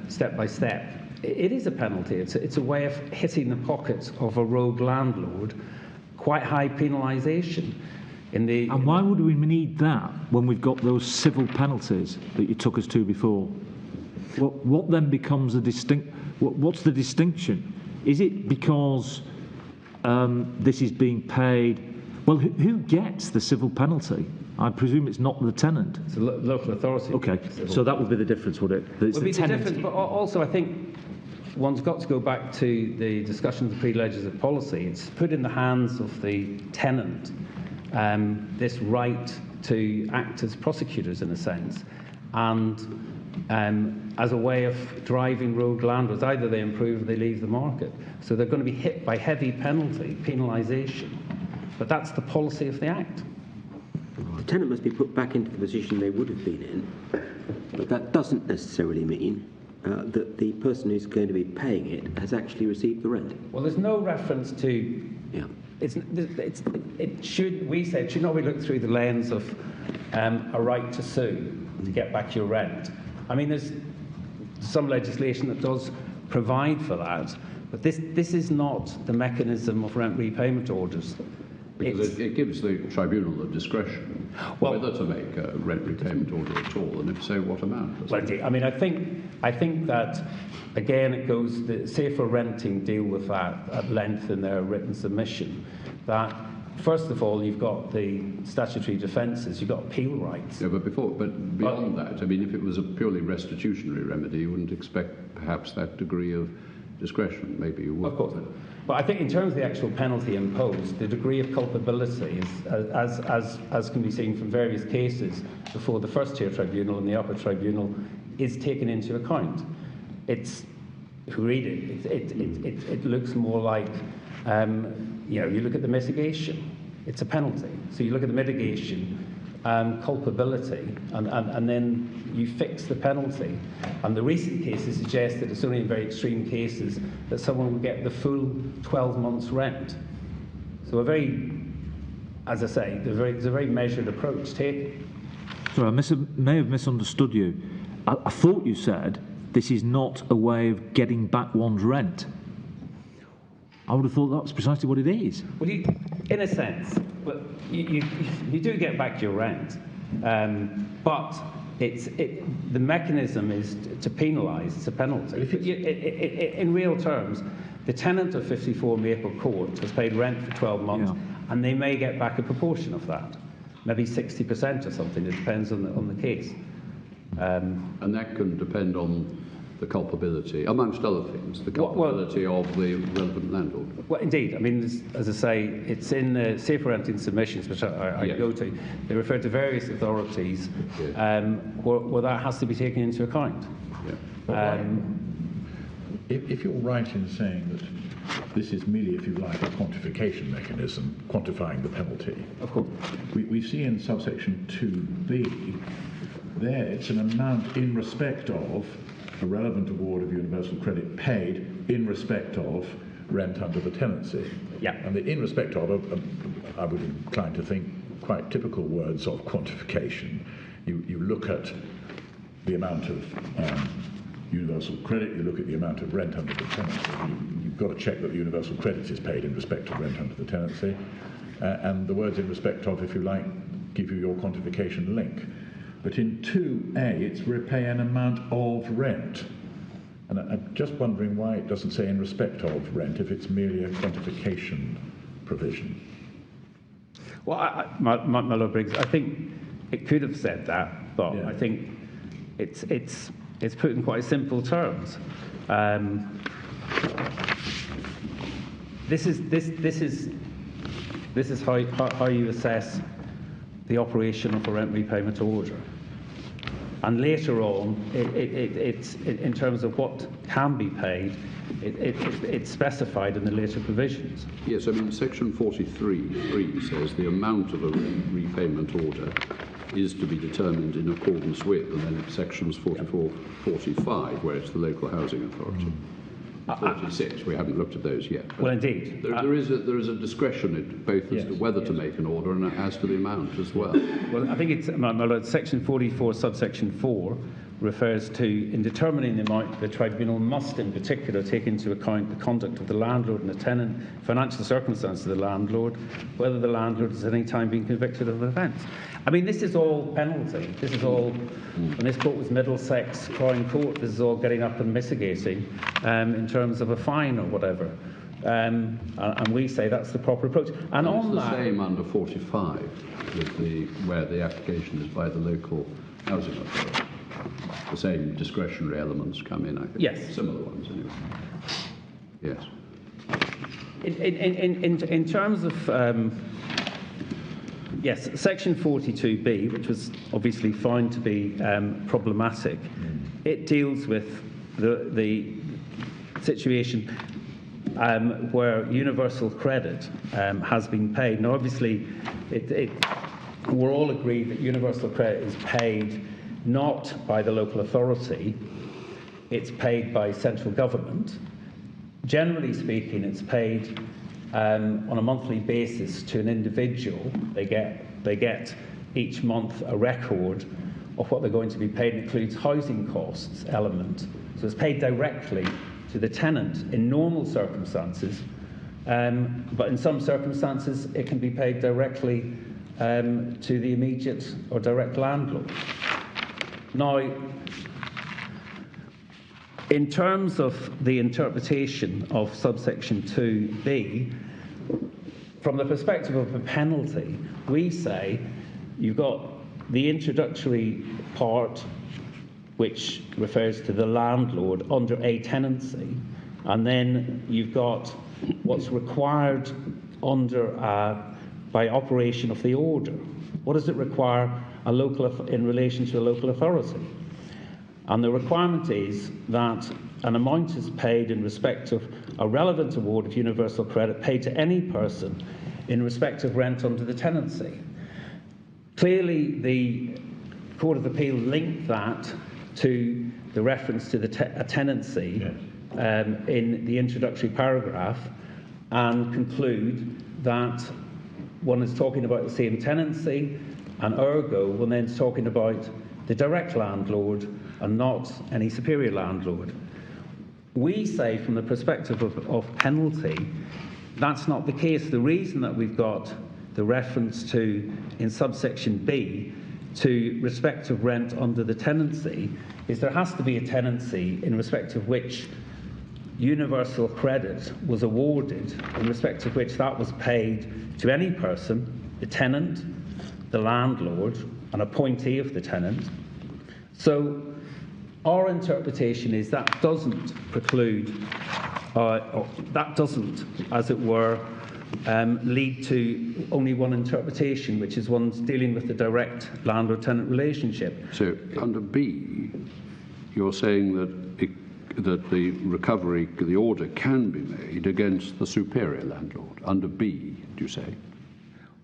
step by step, it is a penalty. It's a way of hitting the pockets of a rogue landlord, quite high penalisation. And why would we need that when we've got those civil penalties that you took us to before? What then becomes what's the distinction? Is it because this is being paid. Well, who gets the civil penalty? I presume it's not the tenant. It's a local authority. Okay, so that would be the difference, would it? That it's Would the be the tenant. difference, but also I think one's got to go back to the discussions of pre-legislative policy. It's put in the hands of the tenant this right to act as prosecutors in a sense, and as a way of driving rogue landlords. Either they improve or they leave the market. So they're going to be hit by heavy penalty, penalisation. But that's the policy of the Act. The tenant must be put back into the position they would have been in, but that doesn't necessarily mean that the person who's going to be paying it has actually received the rent. Well, there's no reference to. Yeah. It should, we say, it should not be looked through the lens of a right to sue to get back your rent. I mean, there's some legislation that does provide for that, but this is not the mechanism of rent repayment orders. Because it gives the tribunal the discretion whether to make a rent repayment order at all, and if so, what amount. Well, I mean, I think that again, it goes. The Safer Renting deal with that at length in their written submission. That first of all, you've got the statutory defences, you've got appeal rights. Yeah, but beyond that, I mean, if it was a purely restitutionary remedy, you wouldn't expect perhaps that degree of discretion. Maybe you would. Of course. But I think in terms of the actual penalty imposed, the degree of culpability is, as can be seen from various cases before the first tier tribunal and the upper tribunal, is taken into account. It's, if you read it, it looks more like, you look at the mitigation, it's a penalty. So you look at the mitigation, culpability, and then you fix the penalty. And the recent cases suggest that it's only in very extreme cases that someone will get the full 12 months rent. So as I say, there's a very measured approach taken. Sorry, I may have misunderstood you. I thought you said this is not a way of getting back one's rent. I would have thought that's precisely what it is. Well, in a sense, but you do get back your rent, but the mechanism is to penalise. It's a penalty. In real terms, the tenant of 54 Maple Court has paid rent for 12 months, and they may get back a proportion of that, maybe 60% or something. It depends on the case. And that can depend on the culpability, amongst other things, the culpability of the relevant landlord. Well, indeed. I mean, as I say, it's in the Safer Renting submissions, which I go to. They refer to various authorities where that has to be taken into account. Yeah. If you're right in saying that this is merely, if you like, a quantification mechanism, quantifying the penalty. Of course. We see in subsection 2b, there it's an amount in respect of a relevant award of universal credit paid in respect of rent under the tenancy. Yeah. And the in respect of, I would incline to think, quite typical words of quantification. You look at the amount of universal credit, you look at the amount of rent under the tenancy. You've got to check that the universal credit is paid in respect of rent under the tenancy. And the words in respect of, if you like, give you your quantification link. But in 2a, it's repay an amount of rent. And I'm just wondering why it doesn't say in respect of rent if it's merely a quantification provision. Well, my Lord Briggs, I think it could have said that, but I think it's put in quite simple terms. This is how you assess the operation of a rent repayment order. And later on, it's in terms of what can be paid, it's specified in the later provisions. Yes, I mean, section 43(3) says the amount of a repayment order is to be determined in accordance with, and then sections 44, 45, where it's the local housing authority. 46, we haven't looked at those yet. Well, indeed. There is a discretion both as to whether to make an order and as to the amount as well. Well, I think it's section 44, subsection 4, refers to, in determining the amount, the tribunal must in particular take into account the conduct of the landlord and the tenant, financial circumstances of the landlord, whether the landlord has at any time been convicted of an offence. I mean, this is all penalty. This is all, when this court was Middlesex Crown Court, this is all getting up and mitigating in terms of a fine or whatever. And we say that's the proper approach. And it's on the that, same under 45, where the application is by the local housing authority. The same discretionary elements come in, I think. Yes. Similar ones, anyway. Yes. In terms of, yes, Section 42B, which was obviously found to be problematic, it deals with the situation where universal credit has been paid. Now, obviously, we're all agreed that universal credit is paid not by the local authority, it's paid by central government. Generally speaking, it's paid on a monthly basis to an individual. They get each month a record of what they're going to be paid. It includes housing costs element. So it's paid directly to the tenant in normal circumstances, but in some circumstances it can be paid directly to the immediate or direct landlord. Now, in terms of the interpretation of subsection 2b, from the perspective of a penalty, we say you've got the introductory part, which refers to the landlord under a tenancy, and then you've got what's required under by operation of the order. What does it require in relation to a local authority? And the requirement is that an amount is paid in respect of a relevant award of universal credit paid to any person in respect of rent under the tenancy. Clearly, the Court of Appeal linked that to the reference to a tenancy in the introductory paragraph and conclude that one is talking about the same tenancy, and ergo one then is talking about the direct landlord and not any superior landlord. We say from the perspective of penalty, that's not the case. The reason that we've got the reference to, in subsection B, to respect of rent under the tenancy is there has to be a tenancy in respect of which universal credit was awarded, in respect of which that was paid to any person, the tenant, the landlord, an appointee of the tenant. So our interpretation is that doesn't preclude, or that doesn't, as it were, lead to only one interpretation, which is one's dealing with the direct landlord-tenant relationship. So under B, you're saying that the recovery, the order can be made against the superior landlord. Under B, do you say?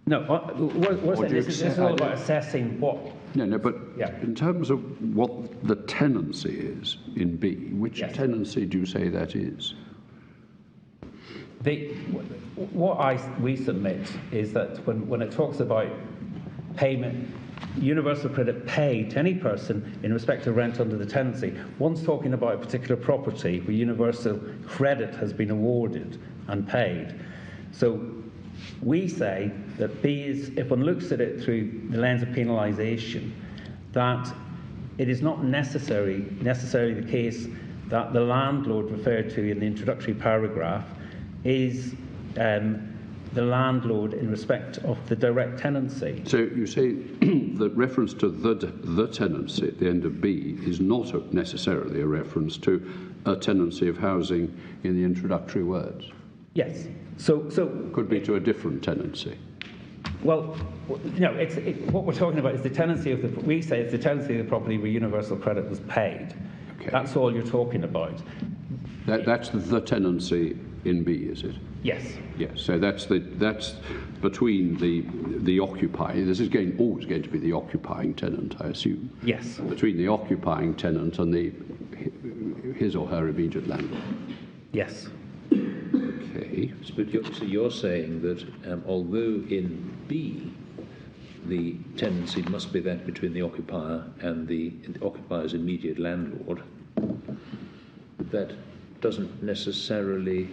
No, we're saying this is all about assessing what... No, but in terms of what the tenancy is in B, which tenancy do you say that is? What we submit is that when it talks about payment, universal credit paid to any person in respect of rent under the tenancy, one's talking about a particular property where universal credit has been awarded and paid. So we say that B is, if one looks at it through the lens of penalisation, that it is not necessarily the case that the landlord referred to in the introductory paragraph is the landlord in respect of the direct tenancy. So you say the reference to the tenancy at the end of B is not necessarily a reference to a tenancy of housing in the introductory words? Yes. So could be to a different tenancy. Well, no. What we're talking about is the tenancy of the. We say it's the tenancy of the property where universal credit was paid. Okay. That's all you're talking about. That's the tenancy in B, is it? Yes. Yes. So that's between the occupying. This is always going to be the occupying tenant, I assume. Yes. Between the occupying tenant and his or her immediate landlord. Yes. Okay. So you're saying that although in B the tenancy must be that between the occupier and the occupier's immediate landlord, that doesn't necessarily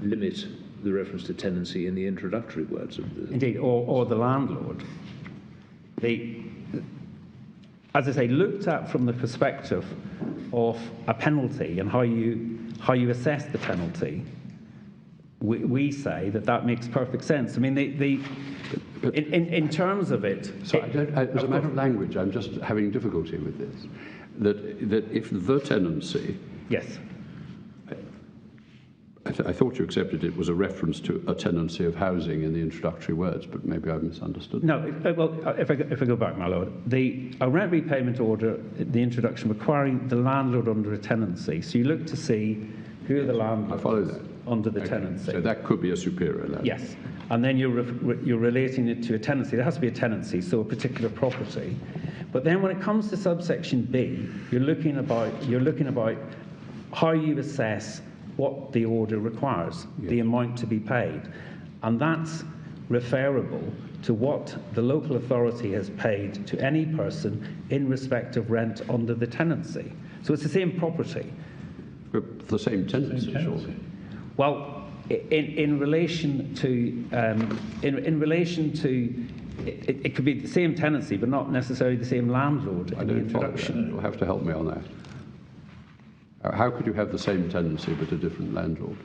limit the reference to tenancy in the introductory words of the... Indeed, or the landlord. As I say, looked at from the perspective of a penalty and how you assess the penalty, we say that makes perfect sense. I mean, in terms of it... So as a matter of language, I'm just having difficulty with this. That if the tenancy... Yes. I thought you accepted it was a reference to a tenancy of housing in the introductory words, but maybe I've misunderstood. No, well, if I go back, my lord, a rent repayment order, the introduction requiring the landlord under a tenancy. So you look to see who are the landlords I follow that. under the Okay. tenancy. So that could be a superior landlord. Yes, and then you're relating it to a tenancy. There has to be a tenancy, so a particular property. But then when it comes to subsection B, you're looking about how you assess what the order requires, the amount to be paid. And that's referable to what the local authority has paid to any person in respect of rent under the tenancy. So it's the same property. But the same tenancy, surely. Well, in relation to it could be the same tenancy, but not necessarily the same landlord in the introduction. You'll have to help me on that. How could you have the same tenancy but a different landlord?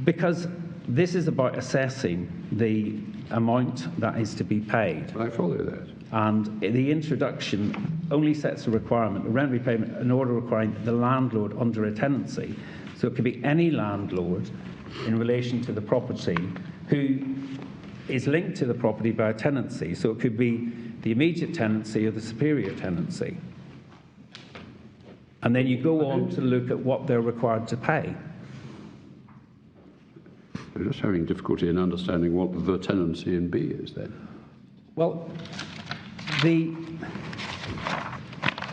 Because this is about assessing the amount that is to be paid. I follow that. And the introduction only sets a requirement, a rent repayment, an order requiring the landlord under a tenancy. So it could be any landlord in relation to the property who is linked to the property by a tenancy. So it could be the immediate tenancy or the superior tenancy. And then you go on to look at what they're required to pay. I'm just having difficulty in understanding what the tenancy in B is then. Well,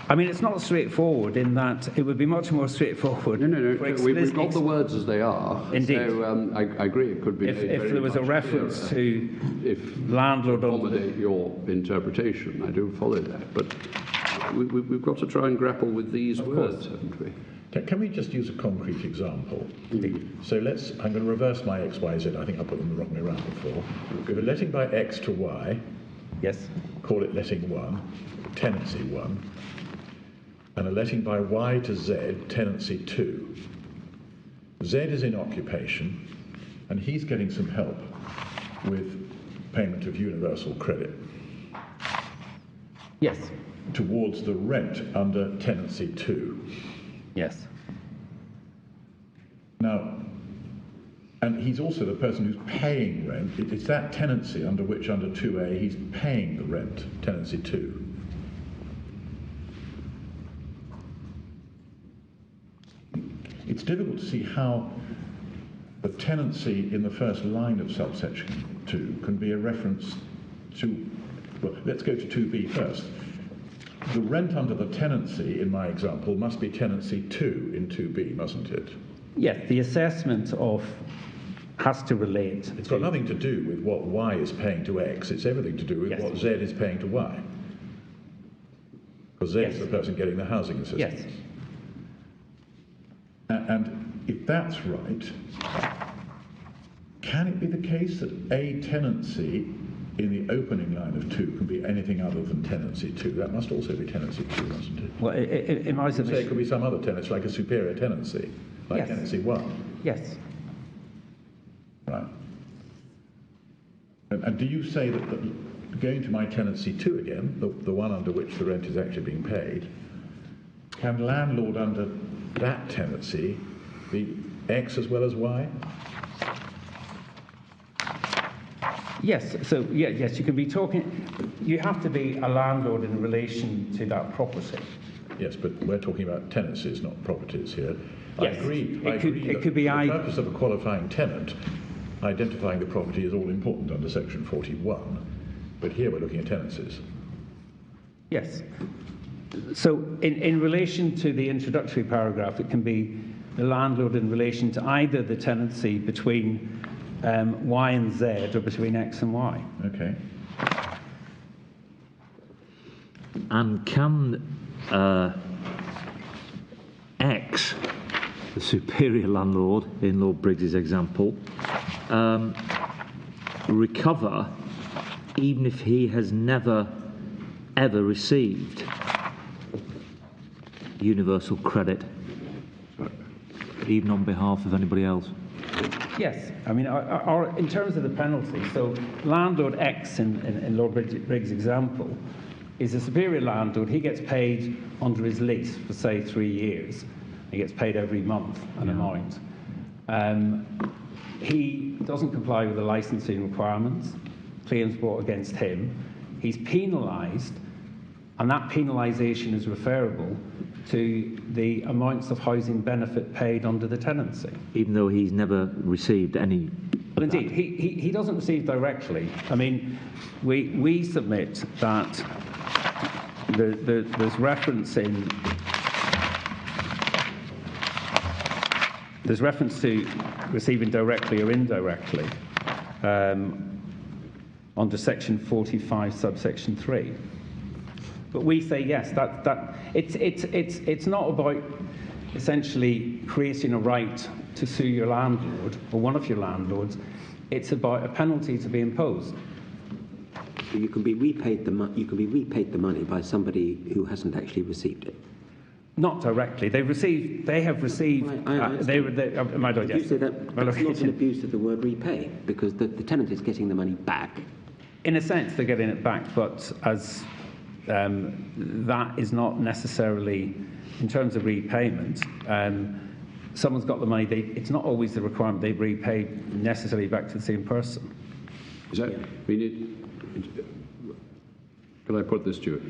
I mean, it's not straightforward in that it would be much more straightforward. No. We've got the words as they are. Indeed. So I agree it could be. If there was a reference to if landlord accommodate your interpretation, I do follow that. But we've got to try and grapple with these words, haven't we? Can we just use a concrete example? Indeed. So I'm going to reverse my X, Y, Z. I think I put them the wrong way around before. We have a letting by X to Y. Yes. Call it letting 1, tenancy 1. And a letting by Y to Z, tenancy 2. Z is in occupation, and he's getting some help with payment of universal credit. Yes. Towards the rent under tenancy 2. Yes. Now, and he's also the person who's paying rent. It's that tenancy under which, under 2A, he's paying the rent, tenancy 2. It's difficult to see how the tenancy in the first line of subsection 2 can be a reference to, well, let's go to 2B first. The rent under the tenancy, in my example, must be tenancy 2 in 2B, mustn't it? Yes, the assessment of has to relate. It's got nothing to do with what Y is paying to X. It's everything to do with what Z is paying to Y. Because Z is the person getting the housing assistance. Yes. And if that's right, can it be the case that a tenancy in the opening line of 2 can be anything other than tenancy 2? That must also be tenancy 2, mustn't it? Well, in my submission... Say it could be some other tenancy, like a superior tenancy, like tenancy 1. Yes. Right. And do you say that going to my tenancy 2 again, the one under which the rent is actually being paid, can landlord under that tenancy be X as well as Y? Yes, so yes, you can be talking, you have to be a landlord in relation to that property. Yes, but we're talking about tenancies, not properties here. Yes, I agree. It could be for the purpose of a qualifying tenant, identifying the property is all important under section 41, but here we're looking at tenancies. Yes. So in relation to the introductory paragraph, it can be the landlord in relation to either the tenancy between Y and Z or between X and Y. Okay. And can X, the superior landlord in Lord Briggs's example, recover even if he has never ever received universal credit, even on behalf of anybody else? Yes, I mean, in terms of the penalty, so landlord X in Lord Briggs' example is a superior landlord. He gets paid under his lease for, say, 3 years. He gets paid every month an amount. He doesn't comply with the licensing requirements, claims brought against him. He's penalised, and that penalisation is referable to the amounts of housing benefit paid under the tenancy. Even though he's never received any. Well, indeed, he doesn't receive directly. I mean, we submit that there's reference to receiving directly or indirectly under section 45 subsection 3. But we say yes, that it's not about essentially creating a right to sue your landlord or one of your landlords. It's about a penalty to be imposed. So you can be repaid the money by somebody who hasn't actually received it. Not directly. They have received. Well, You say that that's not an abuse of the word repay, because the tenant is getting the money back. In a sense, they're getting it back, but as that is not necessarily, in terms of repayment, someone's got the money. It's not always the requirement they repay necessarily back to the same person. Is that? Can I put this to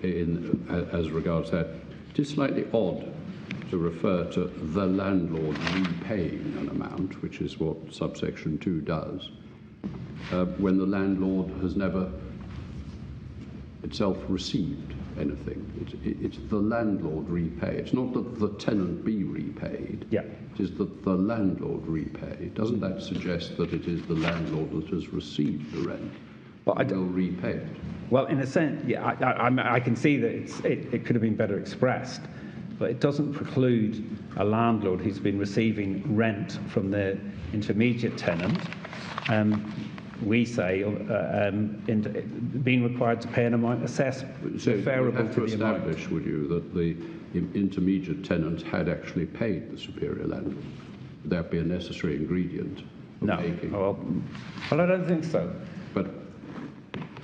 you as regards that? It is slightly odd to refer to the landlord repaying an amount, which is what subsection 2 does, when the landlord has never itself received anything. It's the landlord repay. It's not that the tenant be repaid. Yeah. It is that the landlord repay. Doesn't that suggest that it is the landlord that has received the rent and will repay it? Well, in a sense, yeah, I can see that it could have been better expressed, but it doesn't preclude a landlord who's been receiving rent from the intermediate tenant, we say, being required to pay an amount assessed referable to the amount. Establish, would you, that the intermediate tenant had actually paid the superior landlord? Would that be a necessary ingredient of making? Well, I don't think so. But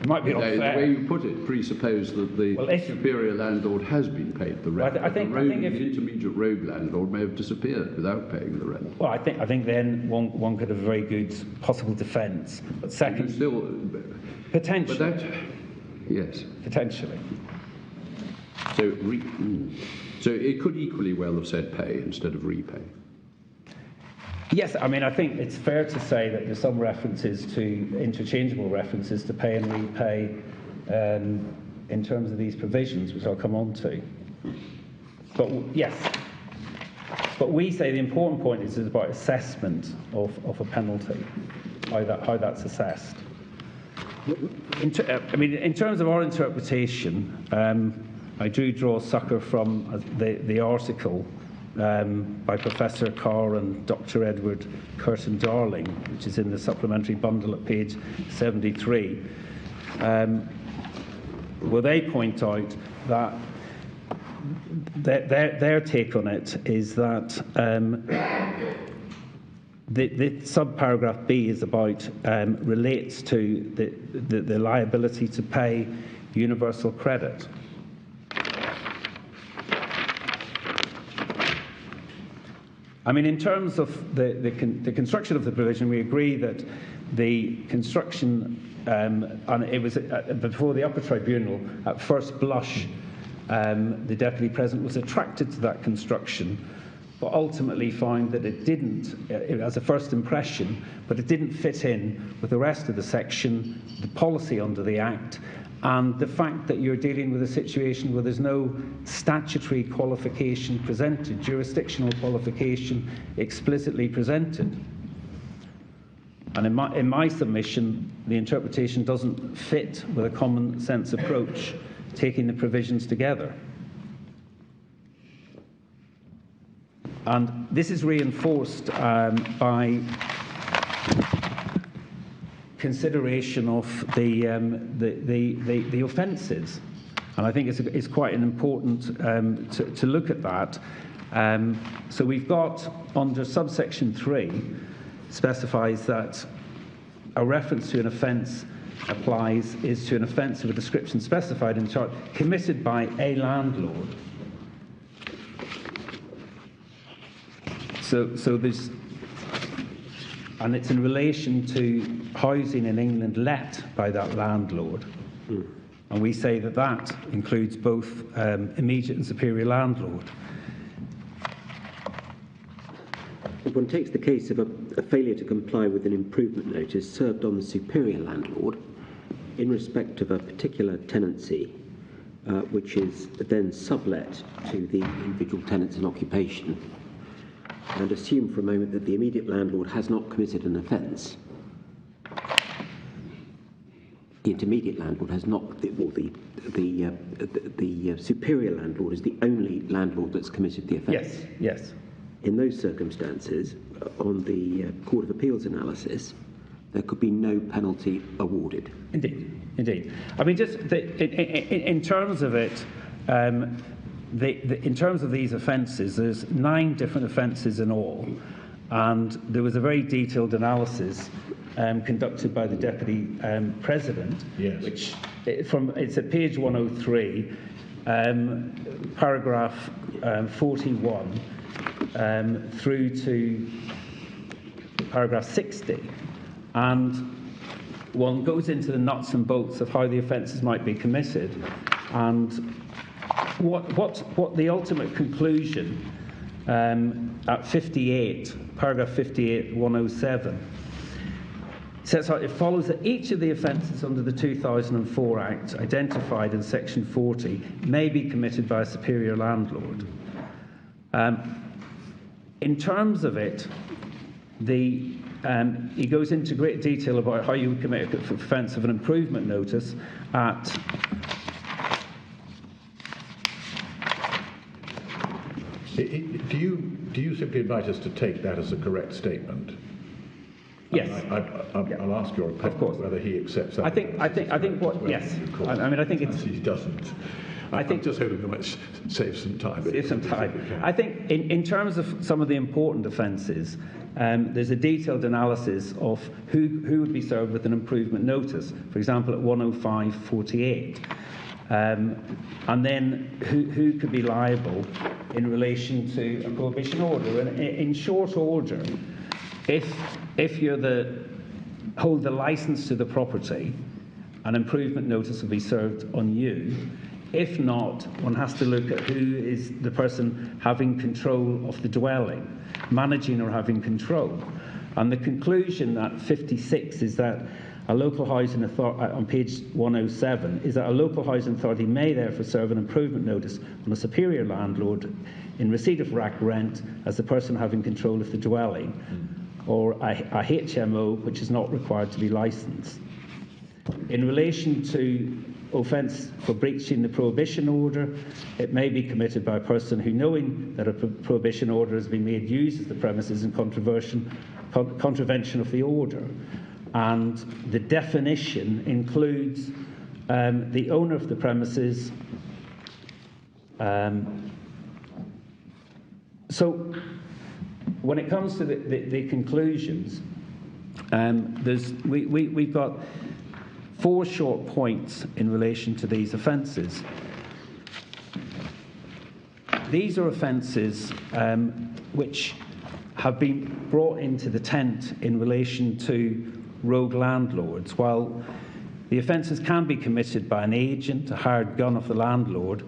it might be unfair. The way you put it presupposes that the superior landlord has been paid the rent. Well, I think the intermediate rogue landlord may have disappeared without paying the rent. Well, I think then one could have a very good possible defence. But second, potentially. But that, yes. Potentially. So it could equally well have said pay instead of repay. Yes, I mean, I think it's fair to say that there's some references to, interchangeable references to pay and repay in terms of these provisions, which I'll come on to. But yes, but we say the important point is about assessment of a penalty, how that's assessed. In terms of our interpretation, I do draw succour from the article by Professor Carr and Dr. Edward Curtin Darling, which is in the supplementary bundle at page 73, where they point out that their take on it is that the subparagraph B is about relates to the liability to pay universal credit. I mean, in terms of the construction of the provision, we agree that the construction, and it was before the upper tribunal, at first blush, the Deputy President was attracted to that construction, but ultimately found that it didn't, as a first impression, but it didn't fit in with the rest of the section, the policy under the Act, and the fact that you're dealing with a situation where there's no statutory qualification presented, jurisdictional qualification explicitly presented. And in my submission, the interpretation doesn't fit with a common sense approach, taking the provisions together. And this is reinforced by consideration of the offences, and I think it's quite an important to look at that. So we've got under subsection 3 specifies that a reference to an offence is to an offence of a description specified in the chart committed by a landlord. So there's, and it's in relation to housing in England let by that landlord. And we say that that includes both immediate and superior landlord. If one takes the case of a failure to comply with an improvement notice served on the superior landlord in respect of a particular tenancy, which is then sublet to the individual tenants in occupation, and assume for a moment that the immediate landlord has not committed an offence, the intermediate landlord has not, or the superior landlord is the only landlord that's committed the offence. Yes, yes. In those circumstances, on the Court of Appeals analysis, there could be no penalty awarded. Indeed, indeed. I mean, just in terms of it, in terms of these offences, there's 9 different offences in all, and there was a very detailed analysis conducted by the Deputy President, yes, which it's at page 103, paragraph 41, through to paragraph 60, and one goes into the nuts and bolts of how the offences might be committed, and what the ultimate conclusion at 58, paragraph 58, 107, sets out, it follows that each of the offences under the 2004 Act identified in section 40 may be committed by a superior landlord. In terms of it, he goes into great detail about how you would commit an offence of an improvement notice at Do you simply invite us to take that as a correct statement? Yes. I'll ask your opponent whether he accepts that. I think what, well, yes. I mean, I think it's... He doesn't. I'm just hoping we might save some time. Save some time. I think in terms of some of the important offences, there's a detailed analysis of who would be served with an improvement notice, for example, at 105.48. And then who could be liable in relation to a prohibition order. And in short order, if you're hold the licence to the property, an improvement notice will be served on you. If not, one has to look at who is the person having control of the dwelling, managing or having control. And the conclusion at 56 is that a local housing authority, on page 107, is that a local housing authority may therefore serve an improvement notice on a superior landlord in receipt of rack rent as the person having control of the dwelling, or a HMO which is not required to be licensed. In relation to offence for breaching the prohibition order, it may be committed by a person who, knowing that a prohibition order has been made, uses the premises in contravention of the order. And the definition includes the owner of the premises. So when it comes to the conclusions, we've got 4 short points in relation to these offences. These are offences which have been brought into the tent in relation to rogue landlords, while the offences can be committed by an agent, a hired gun of the landlord,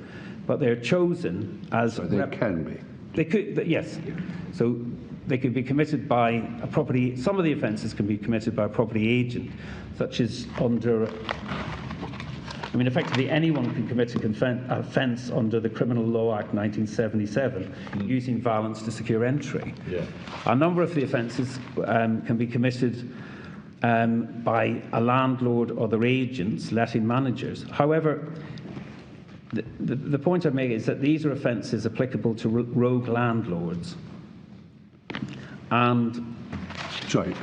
but they're chosen as... So they can be? They could, yes. So they could be committed by a property... Some of the offences can be committed by a property agent, such as under... I mean, effectively, anyone can commit an offence under the Criminal Law Act 1977 using violence to secure entry. Yeah. A number of the offences can be committed by a landlord or their agents, letting managers. However, the point I make is that these are offences applicable to rogue landlords. And... Sorry,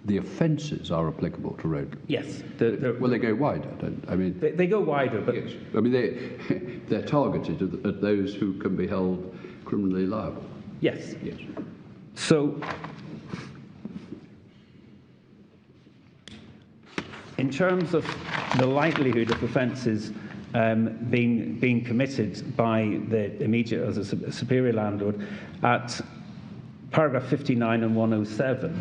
the offences are applicable to rogue? Yes. Well, they go wider, I mean... They go wider, but... Yes. I mean, they're targeted at those who can be held criminally liable. Yes. Yes. So, in terms of the likelihood of offences being committed by the immediate as a superior landlord, at paragraph 59 and 107,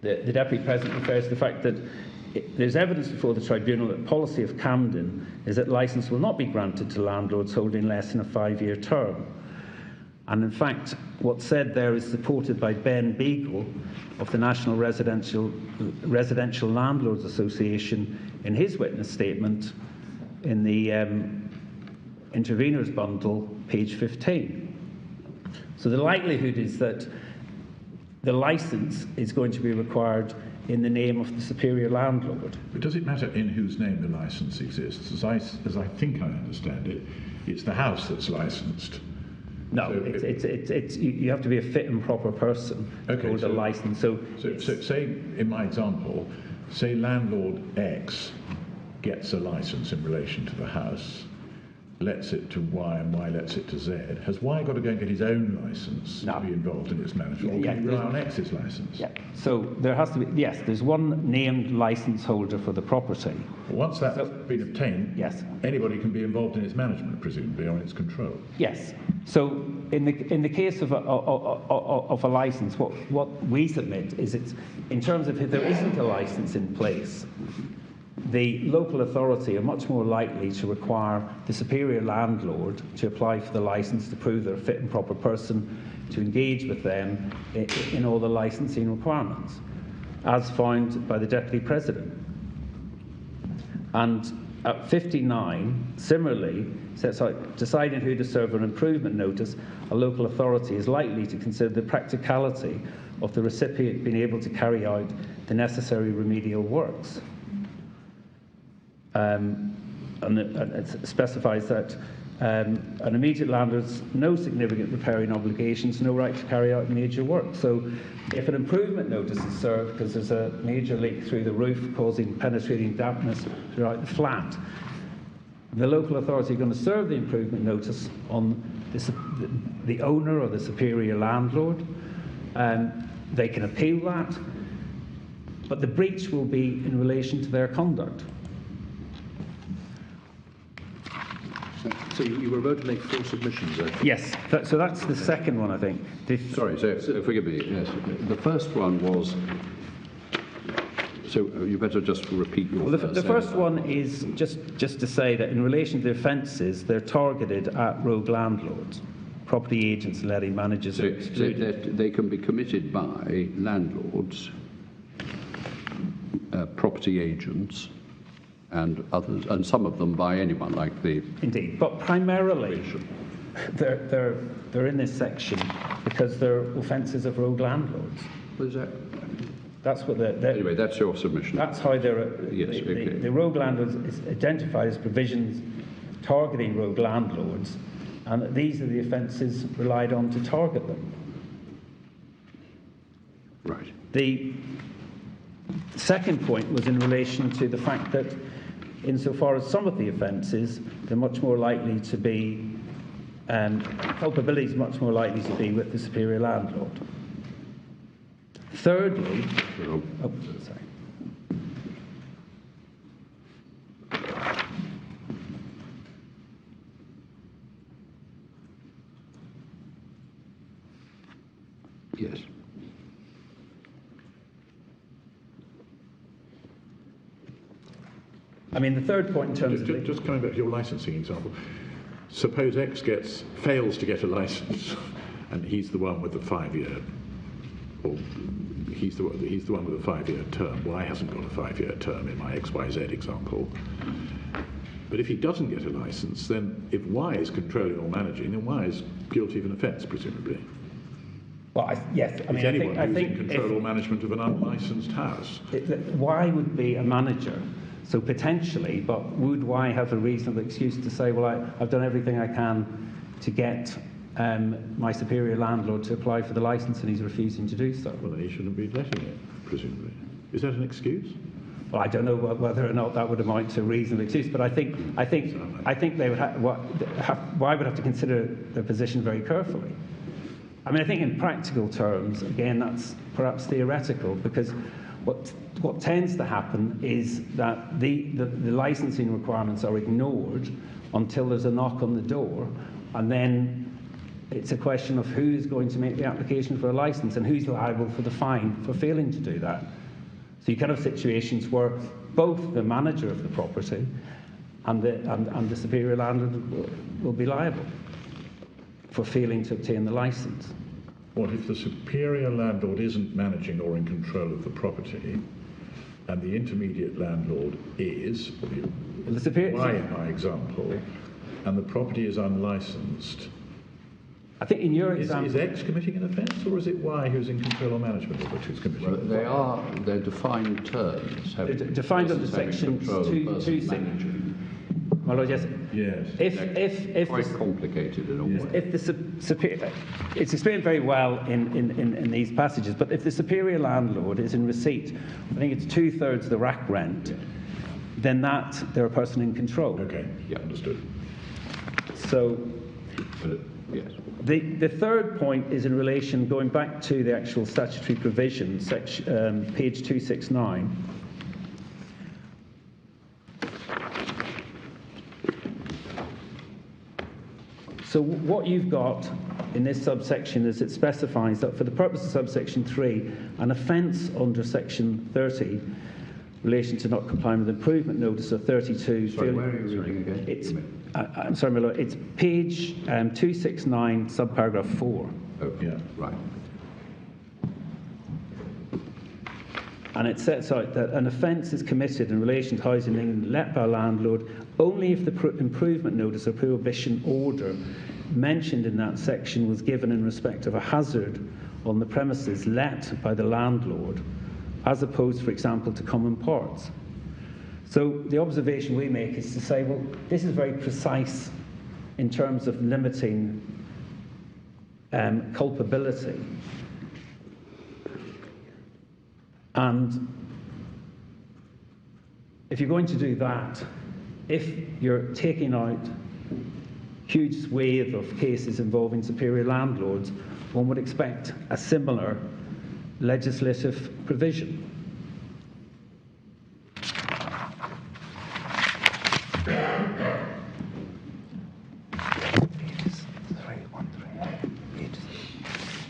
the Deputy President refers to the fact that there's evidence before the tribunal that policy of Camden is that licence will not be granted to landlords holding less than a 5-year term. And in fact, what's said there is supported by Ben Beagle of the National Residential Landlords Association in his witness statement in the interveners bundle, page 15. So the likelihood is that the licence is going to be required in the name of the superior landlord. But does it matter in whose name the licence exists? As I think I understand it, it's the house that's licensed. No, so you have to be a fit and proper person to hold a licence. So say, in my example, say landlord X gets a licence in relation to the house, lets it to Y and Y lets it to Z. Has Y got to go and get his own licence to be involved in its management? Or can he rely on X's licence? Yeah. So there has to be, yes, there's one named licence holder for the property. Once that's been obtained, yes, anybody can be involved in its management, presumably, or in its control. Yes. So in the case of a licence, what we submit is it's in terms of if there isn't a licence in place, the local authority are much more likely to require the superior landlord to apply for the licence to prove they're a fit and proper person to engage with them in all the licensing requirements, as found by the Deputy President. And at 59, similarly, sets out deciding who to serve an improvement notice, a local authority is likely to consider the practicality of the recipient being able to carry out the necessary remedial works. And it specifies that an immediate landlord has no significant repairing obligations, no right to carry out major work. So if an improvement notice is served because there's a major leak through the roof causing penetrating dampness throughout the flat, the local authority are going to serve the improvement notice on the owner or the superior landlord. They can appeal that, but the breach will be in relation to their conduct. So you were about to make 4 submissions, I think. Yes, so that's the second one, I think. Sorry, so forgive me. Yes, the first one was. So you better just repeat your. Well, the first one is just to say that in relation to the offences, they're targeted at rogue landlords, property agents, letting managers. So they can be committed by landlords, property agents, and others, and some of them by anyone, like the. Indeed, but primarily they're in this section because they're offences of rogue landlords. What is that? That's what anyway, that's your submission. That's how they're. Yes, okay. The rogue landlords is identified as provisions targeting rogue landlords, and these are the offences relied on to target them. Right. The second point was in relation to the fact that insofar as some of the offences, they're much more likely to be, culpability is much more likely to be with the superior landlord. Thirdly, sorry. Yes. I mean, the third point in terms of... Just coming back to your licensing example, suppose X fails to get a license and he's the one with the 5-year, or he's the one with a 5-year term. Y hasn't got a 5-year term in my XYZ example. But if he doesn't get a license, then if Y is controlling or managing, then Y is guilty of an offence, presumably. Well, yes. I mean, I think control or management of an unlicensed house. Y would be a manager. So potentially, but would Y have a reasonable excuse to say, well, I've done everything I can to get my superior landlord to apply for the licence and he's refusing to do so? Well, then he shouldn't be letting it, presumably. Is that an excuse? Well, I don't know whether or not that would amount to a reasonable excuse, but I think they would Y would have to consider their position very carefully. I mean, I think in practical terms, again, that's perhaps theoretical, because what tends to happen is that the licensing requirements are ignored until there's a knock on the door, and then it's a question of who's going to make the application for a license and who's liable for the fine for failing to do that. So you can have situations where both the manager of the property and the superior landlord will be liable for failing to obtain the license. What if the superior landlord isn't managing or in control of the property, and the intermediate landlord is, The superior, why in my example, and the property is unlicensed? I think in your Is example, X committing an offence, or is it Y who's in control or management of it who's committing? Well, they're defined terms. defined under section 226. My Lord, yes. Yes. If Quite complicated in a way. if the superior, it's explained very well in these passages, but if the superior landlord is in receipt, I think it's 2/3 of the rack rent, then they're a person in control. Okay, yeah, understood. So Yes. the third point is in relation, going back to the actual statutory provision, page 269. So what you've got in this subsection is it specifies that for the purpose of subsection 3, an offence under section 30 in relation to not complying with improvement notice of 32... Sorry, where are you reading again? It's, I'm sorry, my Lord, it's page 269, subparagraph 4. Oh, Yeah. right. And it sets out that an offence is committed in relation to housing in let by a landlord only if the improvement notice or prohibition order mentioned in that section was given in respect of a hazard on the premises let by the landlord, as opposed, for example, to common parts. So the observation we make is to say, well, this is very precise in terms of limiting culpability. And if you're going to do that, if you're taking out huge swathe of cases involving superior landlords, one would expect a similar legislative provision.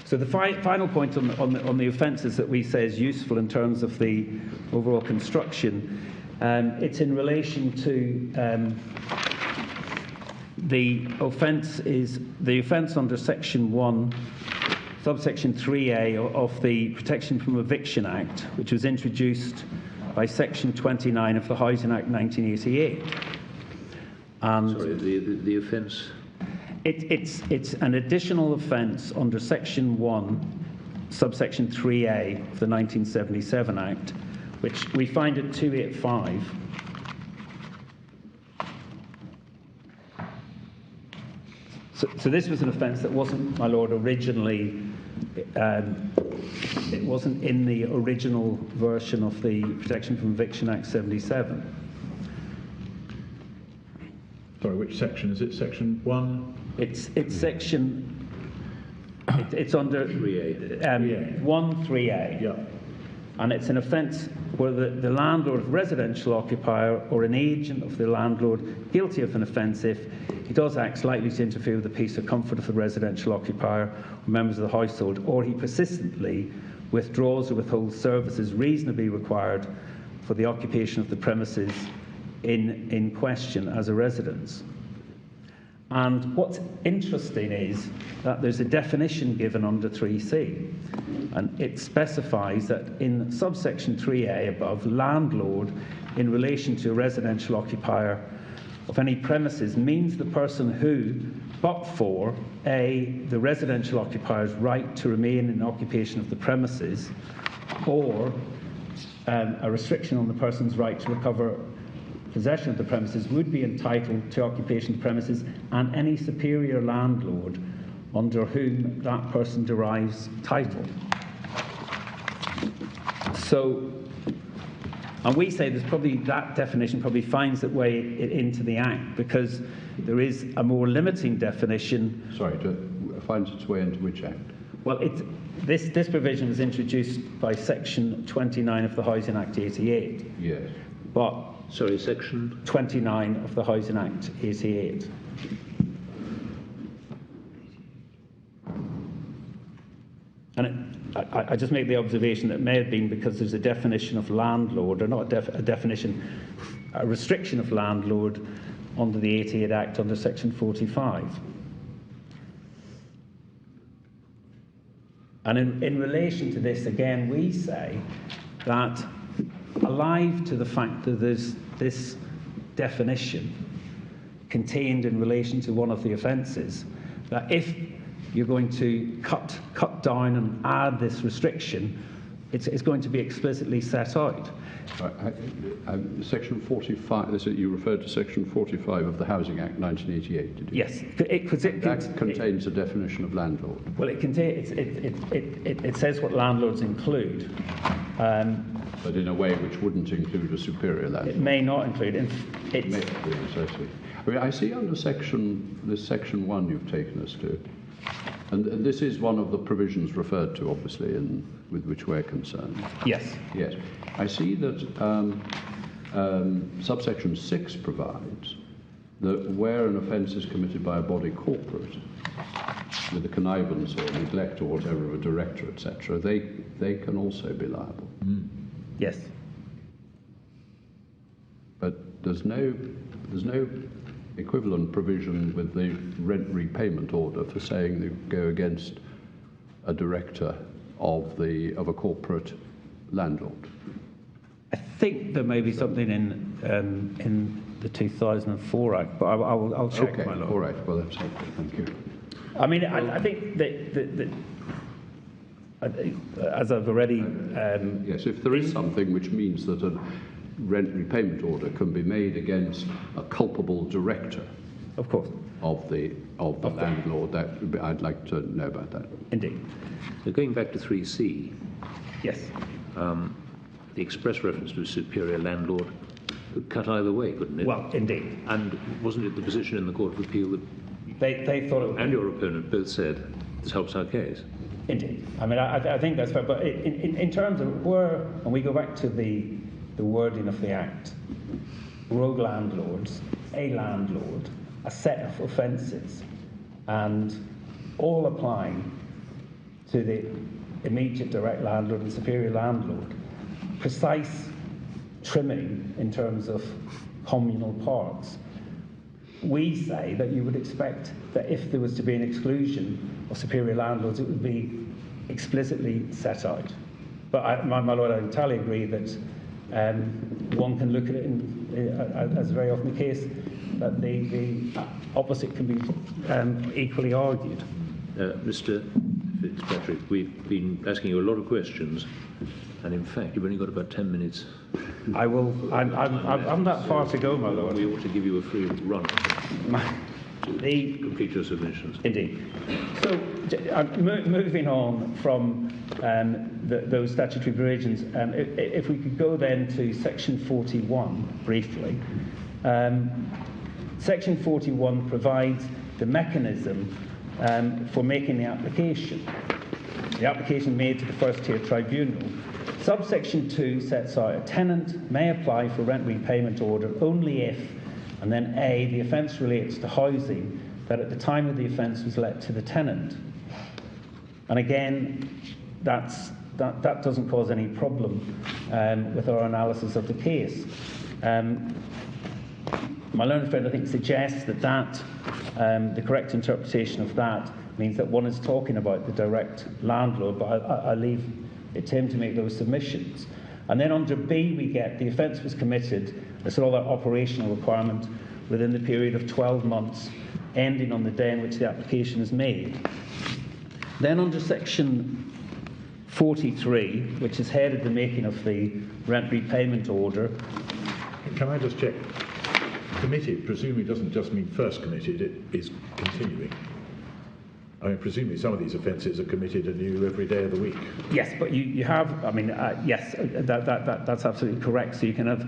So the final point on the offences that we say is useful in terms of the overall construction, it's in relation to the offence under section 1, subsection 3A of the Protection from Eviction Act, which was introduced by section 29 of the Housing Act 1988. And Sorry, the offence? It's an additional offence under section 1, subsection 3A of the 1977 Act, which we find at 285. So this was an offence that wasn't, my Lord, originally, it wasn't in the original version of the Protection from Eviction Act 77. Sorry, which section is it? Section 1? It's section, it's under 3A. 1(3)A. Yeah. And it's an offence where the landlord of a residential occupier or an agent of the landlord guilty of an offence if he does acts likely to interfere with the peace or comfort of the residential occupier or members of the household, or he persistently withdraws or withholds services reasonably required for the occupation of the premises in question as a residence. And what's interesting is that there's a definition given under 3C, and it specifies that in subsection 3A above, landlord in relation to a residential occupier of any premises means the person who, but for A, the residential occupier's right to remain in occupation of the premises, or a restriction on the person's right to recover possession of the premises, would be entitled to occupation of the premises, and any superior landlord under whom that person derives title. So, and we say there's probably, that definition probably finds its way into the Act, because there is a more limiting definition. Sorry, finds its way into which Act? Well, this provision was introduced by Section 29 of the Housing Act 88. Yes. But Sorry, Section 29 of the Housing Act 88. And I just make the observation that it may have been because there's a definition of landlord, or not a restriction of landlord under the 88 Act under Section 45. And in relation to this, again, we say that, alive to the fact that there's this definition contained in relation to one of the offences, that if you're going to cut down and add this restriction, it's going to be explicitly set out. Section 45, you referred to Section 45 of the Housing Act 1988, did you? Yes, that contains a definition of landlord. Well, it says what landlords include. But in a way which wouldn't include a superior landlord. It may not include. Yes, I see. I mean, I see under this Section 1 you've taken us to, and this is one of the provisions referred to, obviously, with which we're concerned. Yes. Yes. I see that subsection 6 provides that where an offence is committed by a body corporate with the connivance or neglect or whatever of a director, etc., they can also be liable. Mm. Yes. But there's no equivalent provision with the rent repayment order for saying they go against a director of a corporate landlord. I think there may be something in the 2004 Act, but I'll check. Okay, my lord. all right. Well, that's helpful. Thank you. I mean, I think that as I've already yes, if there is something which means that a rent repayment order can be made against a culpable director, of course, of the landlord, that I'd like to know about that. Indeed. So going back to 3C, yes, the express reference to a superior landlord could cut either way, couldn't it? Well, indeed. And wasn't it the position in the Court of Appeal that they thought it would, and your opponent both said this helps our case? Indeed. I mean, I think that's fair. But in terms of when we go back to the wording of the Act, rogue landlords, a landlord, a set of offences, and all applying to the immediate direct landlord and superior landlord, precise trimming in terms of communal parts. We say that you would expect that if there was to be an exclusion of superior landlords, it would be explicitly set out. But my lord, I entirely agree that one can look at it as very often the case, that the opposite can be equally argued. Mr. Fitzpatrick, we've been asking you a lot of questions, and in fact, you've only got about 10 minutes. I will. I'm that far to go, my lord. We ought to give you a free run to complete your submissions. Indeed. So, moving on from those statutory provisions, if we could go then to Section 41 briefly. Section 41 provides the mechanism for making the application. The application made to the first tier tribunal. Subsection 2 sets out a tenant may apply for rent repayment order only if, and then A, the offence relates to housing that at the time of the offence was let to the tenant. And again, that doesn't cause any problem with our analysis of the case. My learned friend, I think, suggests that the correct interpretation of that means that one is talking about the direct landlord, but I leave it to him to make those submissions. And then under B, we get the offence was committed, it's all that operational requirement, within the period of 12 months, ending on the day in which the application is made. Then under Section 43, which is headed the making of the rent repayment order. Can I just check? Committed presumably doesn't just mean first committed, it is continuing. I mean, presumably some of these offences are committed anew every day of the week. Yes, but you have, I mean, yes, that's absolutely correct. So you can have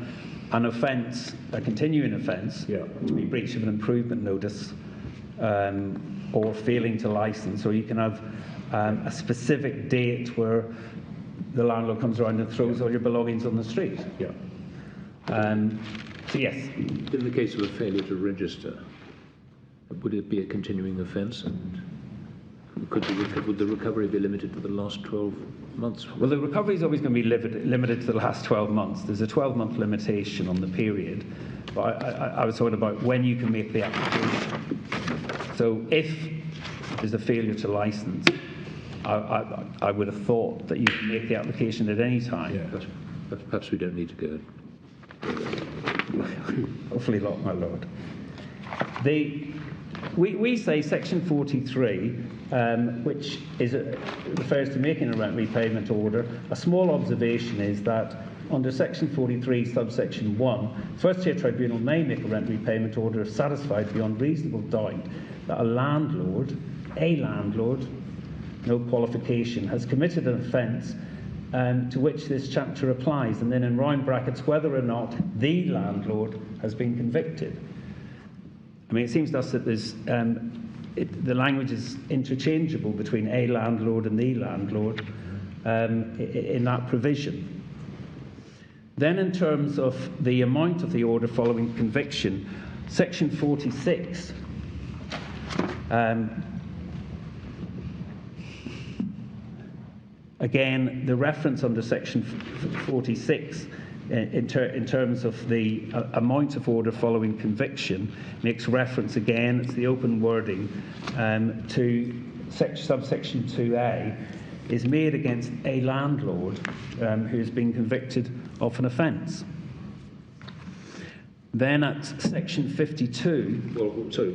an offence, a continuing offence, to be breach of an improvement notice, or failing to licence, or you can have a specific date where the landlord comes around and throws all your belongings on the street. Yeah. So yes. In the case of a failure to register, would it be a continuing offence? And would the recovery be limited to the last 12 months? Well, the recovery is always going to be limited to the last 12 months. There's a 12-month limitation on the period. But I was talking about when you can make the application. So if there's a failure to licence, I would have thought that you can make the application at any time. Yeah. But perhaps we don't need to go. Hopefully not, my lord. We say section 43, which refers to making a rent repayment order. A small observation is that under section 43, subsection 1, first-tier tribunal may make a rent repayment order if satisfied beyond reasonable doubt that a landlord, no qualification, has committed an offence to which this chapter applies, and then in round brackets, whether or not the landlord has been convicted. I mean, it seems to us that there's, the language is interchangeable between a landlord and the landlord in that provision. Then in terms of the amount of the order following conviction, section 46 again, the reference under section 46 in terms of the amount of order following conviction makes reference again, it's the open wording, to subsection 2a is made against a landlord who has been convicted of an offence. Then at section 52... Well, sorry,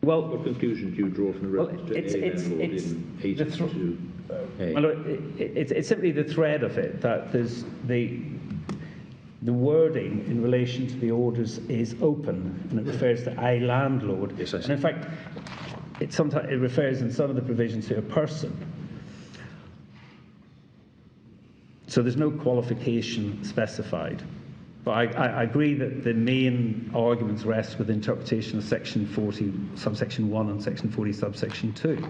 what conclusion do you draw from the reference to a landlord in 82? Well, it's simply the thread of it that there's the wording in relation to the orders is open, and it refers to a landlord. Yes, I see. And in fact, it refers in some of the provisions to a person. So there's no qualification specified. But I agree that the main arguments rest with interpretation of section 40, subsection 1 and section 40, subsection 2.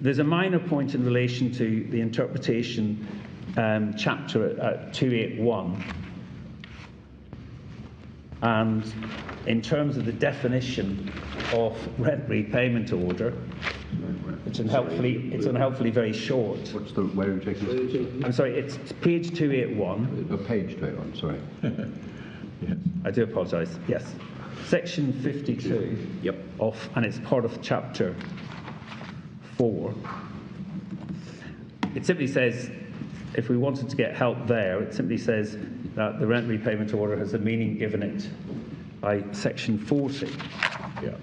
There's a minor point in relation to the interpretation chapter at 281. And in terms of the definition of rent repayment order, it's unhelpfully very short. Where are you taking this? I'm sorry, it's page 281. Page 281, sorry. Yes. I do apologise. Yes. Section 52 Yep. and it's part of chapter 4. It simply says, if we wanted to get help there, it simply says that the rent repayment order has a meaning given it by section 40. Yeah.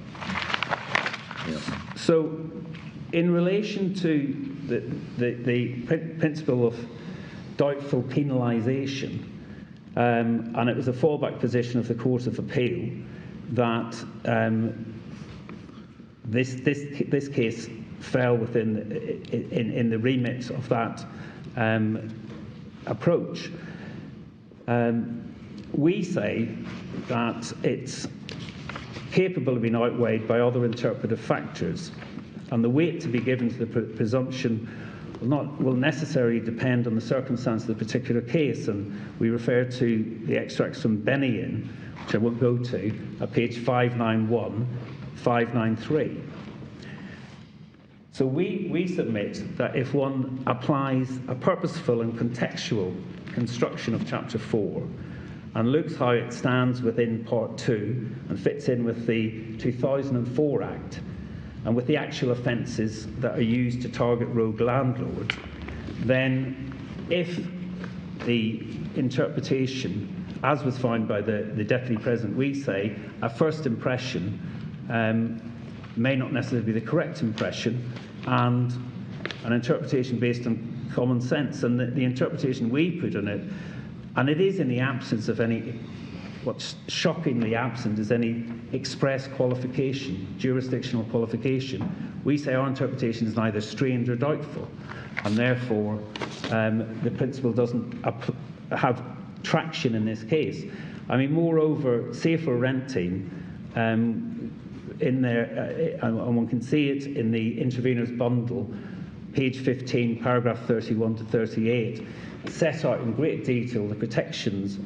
So, in relation to the principle of doubtful penalisation, and it was a fallback position of the Court of Appeal that this case fell within in the remit of that approach. We say that it's capable of being outweighed by other interpretive factors, and the weight to be given to the presumption will necessarily depend on the circumstance of the particular case, and we refer to the extracts from Bennion, which I won't go to, at page 591, 593. So we submit that if one applies a purposeful and contextual construction of Chapter 4 and looks how it stands within Part 2 and fits in with the 2004 Act and with the actual offences that are used to target rogue landlords, then if the interpretation, as was found by the Deputy President, we say a first impression may not necessarily be the correct impression, and an interpretation based on common sense. And the interpretation we put on it, and it is in the absence of any, what's shockingly absent is any express qualification, jurisdictional qualification. We say our interpretation is neither strained or doubtful, and therefore the principle doesn't have traction in this case. I mean, moreover, safer renting, in there, and one can see it in the intervener's bundle, page 15, paragraph 31 to 38, set out in great detail the protections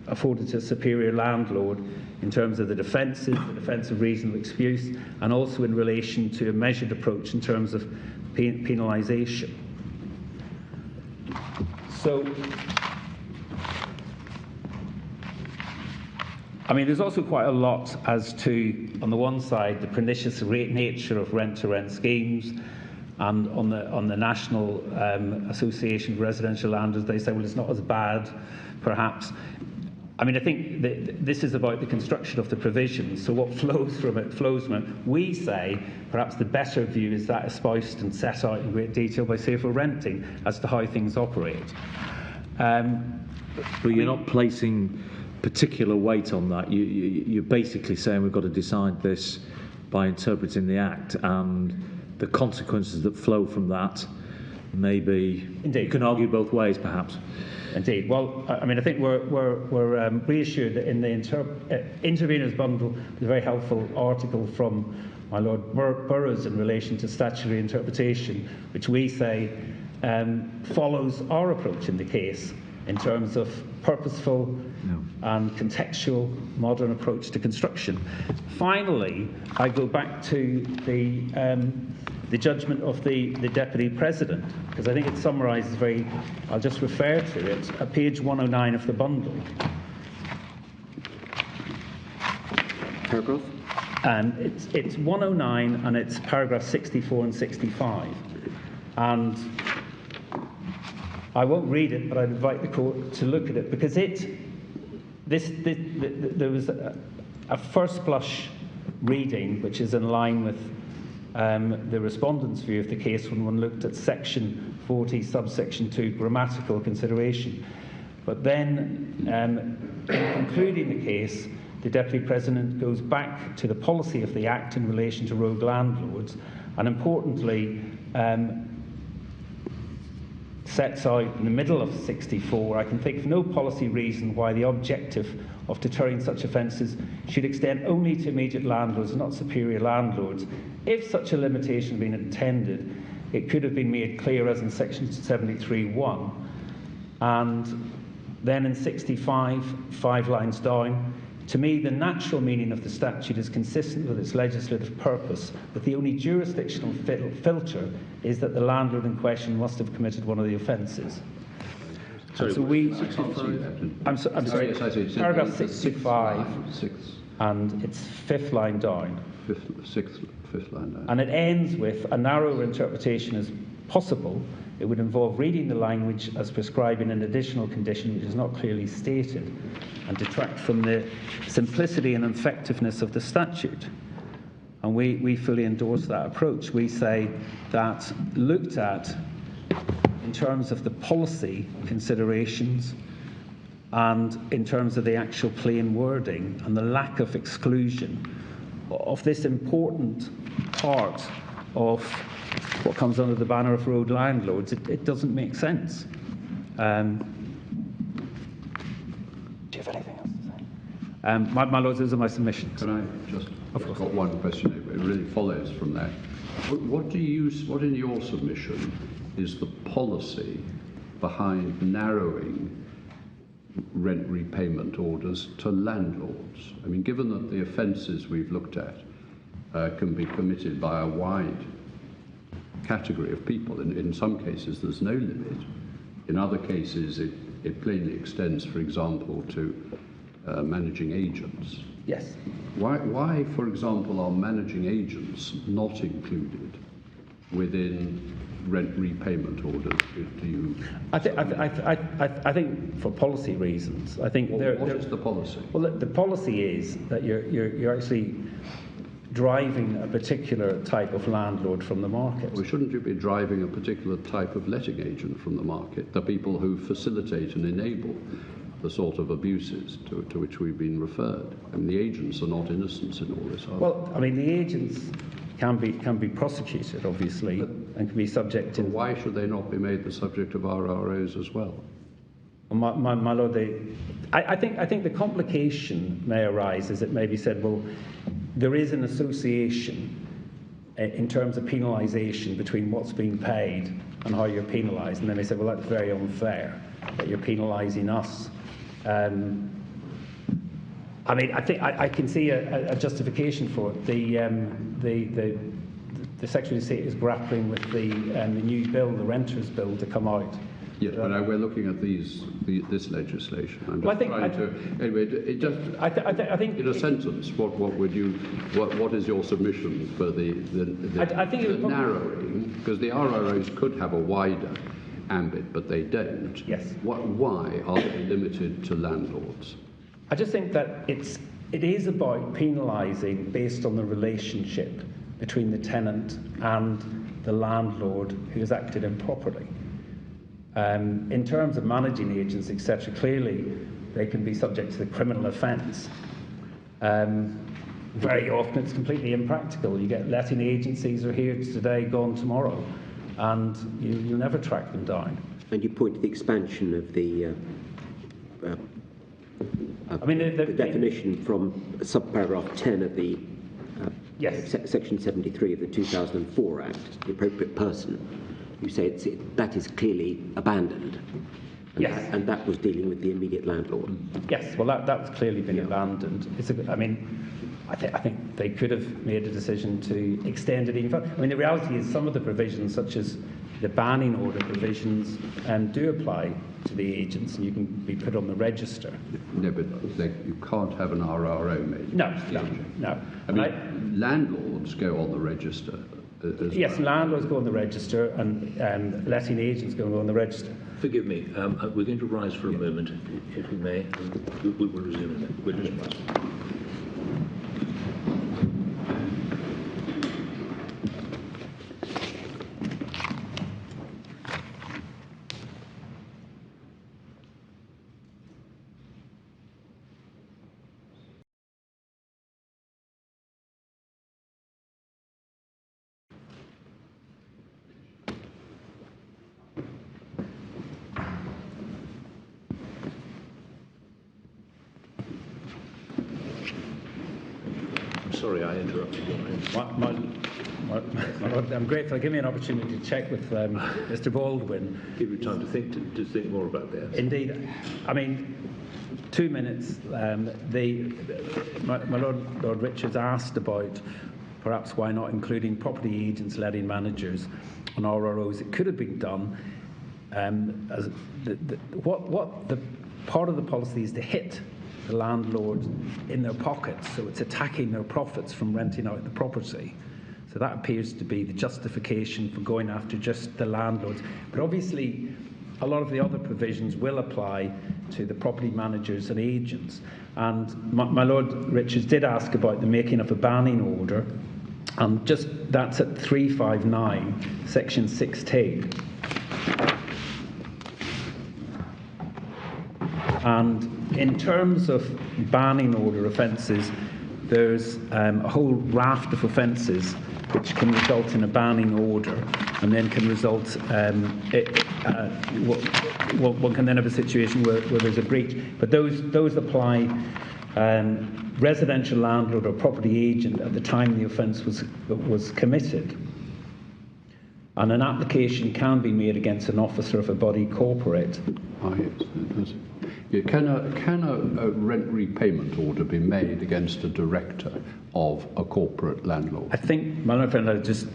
afforded to a superior landlord in terms of the defences, the defence of reasonable excuse, and also in relation to a measured approach in terms of penalisation. So, I mean, there's also quite a lot as to, on the one side, the pernicious nature of rent-to-rent schemes, and on the National Association of Residential Landlords, they say, well, it's not as bad, perhaps. I mean, I think this is about the construction of the provisions, so what flows from it. We say perhaps the better view is that espoused and set out in great detail by Safer Renting as to how things operate. But you're not placing particular weight on that. You're basically saying we've got to decide this by interpreting the Act, and the consequences that flow from that may be... Indeed. You can argue both ways, perhaps. Indeed. Well, I mean, I think we're reassured that in the intervener's bundle, there's a very helpful article from my Lord Burroughs in relation to statutory interpretation, which we say follows our approach in the case in terms of purposeful and contextual modern approach to construction. Finally, I go back to the judgment of the Deputy President, because I think it summarises very, I'll just refer to it, at page 109 of the bundle. Paragraph? It's 109 and it's paragraph 64 and 65. And I won't read it, but I'd invite the court to look at it, because there was a first blush reading which is in line with the respondent's view of the case when one looked at section 40, subsection 2, grammatical consideration. But then, in concluding the case, the Deputy President goes back to the policy of the Act in relation to rogue landlords, and importantly, sets out in the middle of 64, I can think of no policy reason why the objective of deterring such offences should extend only to immediate landlords, not superior landlords. If such a limitation had been intended, it could have been made clear as in section 73(1). And then in 65, 5 lines down, to me, the natural meaning of the statute is consistent with its legislative purpose, but the only jurisdictional filter is that the landlord in question must have committed one of the offences. Sorry, so we... I'm sorry, yes, paragraph 65, and it's 5th line down. Fifth line down. And it ends with a narrower interpretation as possible. It would involve reading the language as prescribing an additional condition which is not clearly stated and detract from the simplicity and effectiveness of the statute. And we fully endorse that approach. We say that looked at in terms of the policy considerations and in terms of the actual plain wording and the lack of exclusion of this important part of what comes under the banner of road landlords, it doesn't make sense. Do you have anything else to say? My Lords, those are my submissions. Can I just... I've got one question. It really follows from that. What in your submission is the policy behind narrowing rent repayment orders to landlords? I mean, given that the offences we've looked at can be committed by a wide category of people. In some cases, there's no limit. In other cases, it plainly extends, for example, to managing agents. Yes. Why, for example, are managing agents not included within rent repayment orders? Do you? I think for policy reasons. I think what is the policy? Well, the policy is that you're actually driving a particular type of landlord from the market. Well, shouldn't you be driving a particular type of letting agent from the market? The people who facilitate and enable the sort of abuses to which we've been referred. I mean, the agents are not innocents in all this, are they? Well, I mean, the agents can be prosecuted, obviously, and can be subject to... Why should they not be made the subject of RROs as well? My Lord, I think the complication may arise as it may be said, well, there is an association in terms of penalisation between what's being paid and how you're penalised. And then they say, well, that's very unfair that you're penalising us. I mean, I think I can see a justification for it. The Secretary of State is grappling with the new bill, the Renters' Bill, to come out. Yes, but we're looking at this legislation. I'm just anyway. It just. I think in a sentence, what is your submission for the narrowing? Because the RROs could have a wider ambit, but they don't. Yes. Why are they limited to landlords? I just think that it is about penalising based on the relationship between the tenant and the landlord who has acted improperly. In terms of managing agents, etc., clearly they can be subject to the criminal offence. Very often it's completely impractical. You get letting agencies are here today, gone tomorrow, and you'll never track them down. And you point to the expansion of the definition from subparagraph 10 of the yes. Section 73 of the 2004 Act, the appropriate person. You say that is clearly abandoned. And yes. And that was dealing with the immediate landlord. Yes, well, that's clearly been abandoned. I think they could have made a decision to extend it even further. I mean, the reality is some of the provisions, such as the banning order provisions, do apply to the agents, and you can be put on the register. No, but you can't have an RRO made. No. I mean, landlords go on the register. Yes, landlords go on the register, and letting agents go on the register. Forgive me, we're going to rise for a moment, if we may, and we'll resume in a minute. We'll just rise. Sorry, I interrupted you. I'm grateful. Give me an opportunity to check with Mr. Baldwin. Give you time to think more about that. Indeed. I mean, 2 minutes. My Lord Richards asked about perhaps why not including property agents, letting managers on RROs. It could have been done. What the part of the policy is to hit the landlord in their pockets, so it's attacking their profits from renting out the property. So that appears to be the justification for going after just the landlords. But obviously, a lot of the other provisions will apply to the property managers and agents. And my Lord Richards did ask about the making of a banning order, and that's at 359, section 16. And in terms of banning order offences, there's a whole raft of offences which can result in a banning order, and then can result, one can then have a situation where there's a breach. But those apply residential landlord or property agent at the time the offence was committed. And an application can be made against an officer of a body corporate. Oh, yes, it does. Yeah, can a rent repayment order be made against a director of a corporate landlord? I think my friend is just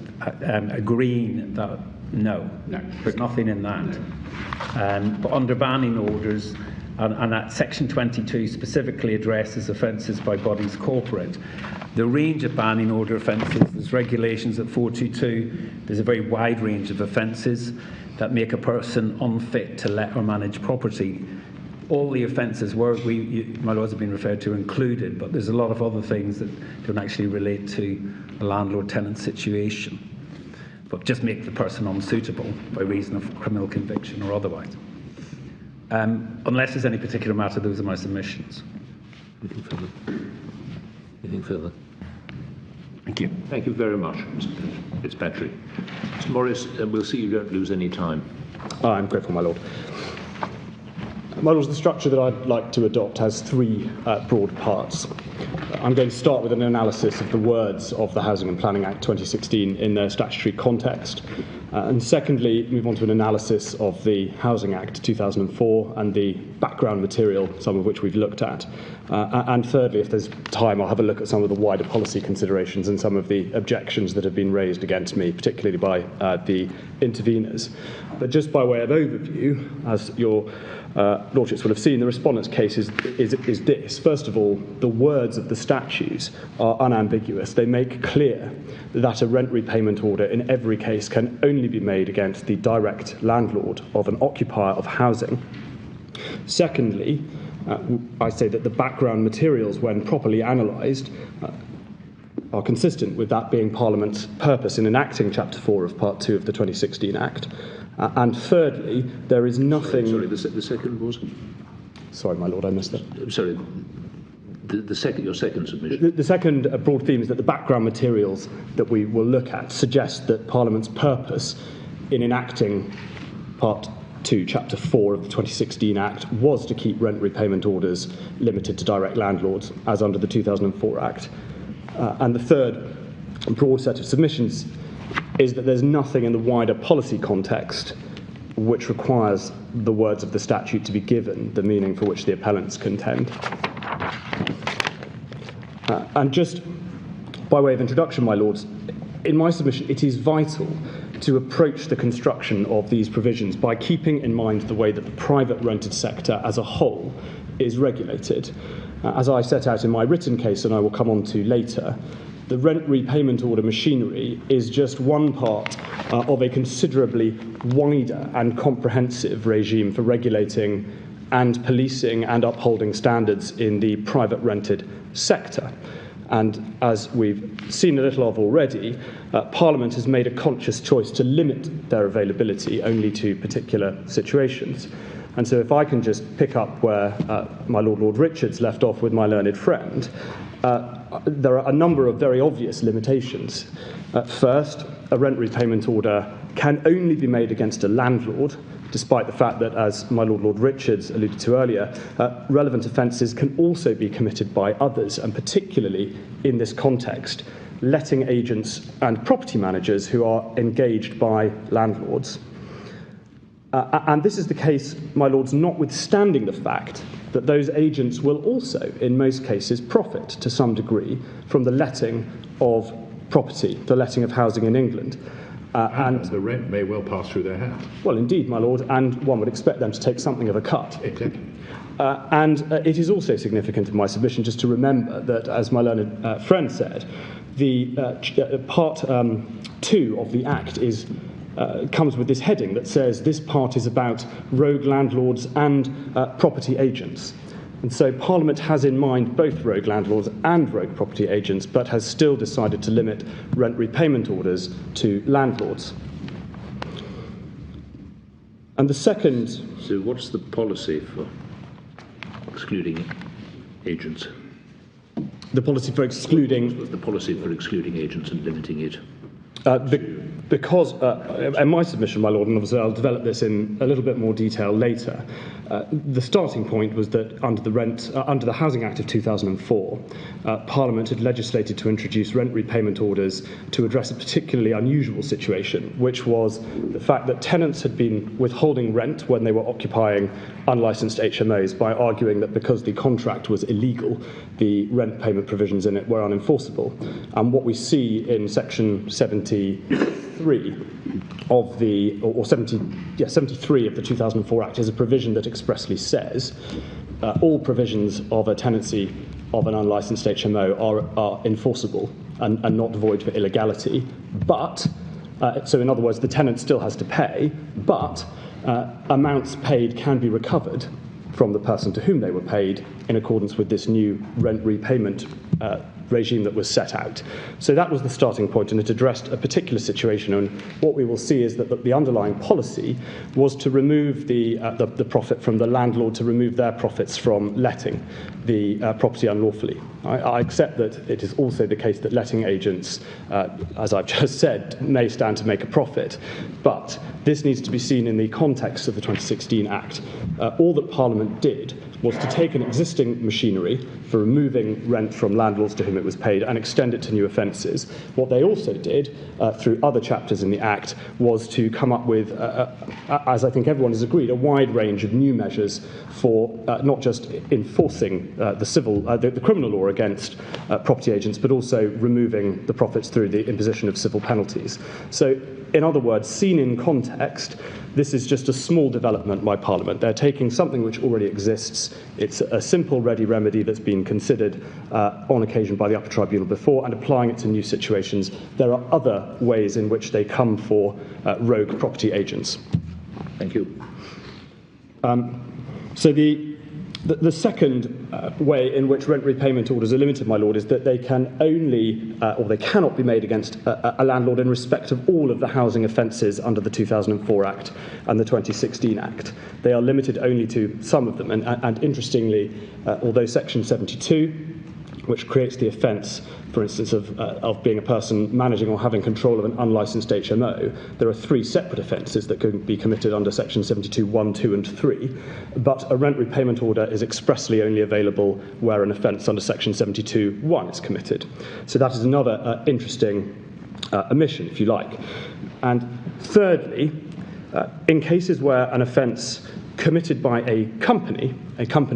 agreeing that no, there's nothing in that. But under banning orders, and that section 22 specifically addresses offences by bodies corporate. The range of banning order offences, there's regulations at 422, there's a very wide range of offences that make a person unfit to let or manage property. All the offences my laws have been referred to included, but there's a lot of other things that don't actually relate to a landlord-tenant situation, but just make the person unsuitable by reason of criminal conviction or otherwise. Unless there's any particular matter, those are my submissions. Anything further? Thank you. Thank you very much, Mr. Fitzpatrick. Mr. Morris, we'll see you don't lose any time. I'm grateful, my Lord. My Lords, the structure that I'd like to adopt has three broad parts. I'm going to start with an analysis of the words of the Housing and Planning Act 2016 in their statutory context. And secondly, move on to an analysis of the Housing Act 2004 and the background material, some of which we've looked at. And thirdly, if there's time, I'll have a look at some of the wider policy considerations and some of the objections that have been raised against me, particularly by the interveners. But just by way of overview, as your Lordships will have seen, the Respondent's case is this. First of all, the words of the statutes are unambiguous. They make clear that a rent repayment order in every case can only be made against the direct landlord of an occupier of housing. Secondly, I say that the background materials, when properly analysed, are consistent with that being Parliament's purpose in enacting Chapter 4 of Part 2 of the 2016 Act. And thirdly, there is nothing... Sorry, the second was? Sorry, my Lord, I missed that. I'm sorry, your second submission. The second broad theme is that the background materials that we will look at suggest that Parliament's purpose in enacting Part 2, Chapter 4 of the 2016 Act was to keep rent repayment orders limited to direct landlords, as under the 2004 Act. And the third broad set of submissions is that there's nothing in the wider policy context which requires the words of the statute to be given the meaning for which the appellants contend. And just by way of introduction, my Lords, in my submission, it is vital to approach the construction of these provisions by keeping in mind the way that the private rented sector as a whole is regulated. As I set out in my written case, and I will come on to later, the rent repayment order machinery is just one part of a considerably wider and comprehensive regime for regulating and policing and upholding standards in the private rented sector. And as we've seen a little of already, Parliament has made a conscious choice to limit their availability only to particular situations. And so if I can just pick up where my Lord Richards left off with my learned friend, there are a number of very obvious limitations. First, a rent repayment order can only be made against a landlord, despite the fact that, as my Lord Richards alluded to earlier, relevant offences can also be committed by others, and particularly in this context, letting agents and property managers who are engaged by landlords. And this is the case, my Lords, notwithstanding the fact that those agents will also, in most cases, profit to some degree from the letting of property, the letting of housing in England. And the rent may well pass through their hands. Well, indeed, my Lord, and one would expect them to take something of a cut. Exactly. And it is also significant in my submission just to remember that, as my learned friend said, the Part 2 of the Act comes with this heading that says this part is about rogue landlords and property agents. And so Parliament has in mind both rogue landlords and rogue property agents, but has still decided to limit rent repayment orders to landlords. And the second... So what's the policy for excluding agents? The policy for excluding... What's the policy for excluding agents and limiting it? Because, in my submission, my Lord, and obviously I'll develop this in a little bit more detail later, the starting point was that under the Housing Act of 2004, Parliament had legislated to introduce rent repayment orders to address a particularly unusual situation, which was the fact that tenants had been withholding rent when they were occupying unlicensed HMOs by arguing that because the contract was illegal, the rent payment provisions in it were unenforceable. And what we see in Section 73 of the, or 73 of the 2004 Act is a provision that expressly says all provisions of a tenancy of an unlicensed HMO are enforceable and not void for illegality. But, so in other words, the tenant still has to pay, but amounts paid can be recovered from the person to whom they were paid in accordance with this new rent repayment regime that was set out. So that was the starting point, and it addressed a particular situation. And what we will see is that the underlying policy was to remove the profit from the landlord, to remove their profits from letting the property unlawfully. I accept that it is also the case that letting agents, as I've just said, may stand to make a profit, but this needs to be seen in the context of the 2016 Act. All that Parliament did was to take an existing machinery for removing rent from landlords to whom it was paid and extend it to new offences. What they also did, through other chapters in the Act, was to come up with, as I think everyone has agreed, a wide range of new measures for not just enforcing the criminal law against property agents, but also removing the profits through the imposition of civil penalties. So, in other words, seen in context, this is just a small development by Parliament. They're taking something which already exists. It's a simple, ready remedy that's been considered on occasion by the upper tribunal before and applying it to new situations. There are other ways in which they come for rogue property agents. Thank you. So the second way in which rent repayment orders are limited, my lord, is that they can only, or they cannot be made against a landlord in respect of all of the housing offences under the 2004 Act and the 2016 Act. They are limited only to some of them. And interestingly, although Section 72, which creates the offence, for instance, of being a person managing or having control of an unlicensed HMO, there are 3 separate offences that can be committed under Section 72, 1, 2 and 3, but a rent repayment order is expressly only available where an offence under Section 72, 1 is committed. So that is another interesting omission, if you like. And thirdly, in cases where an offence committed by a company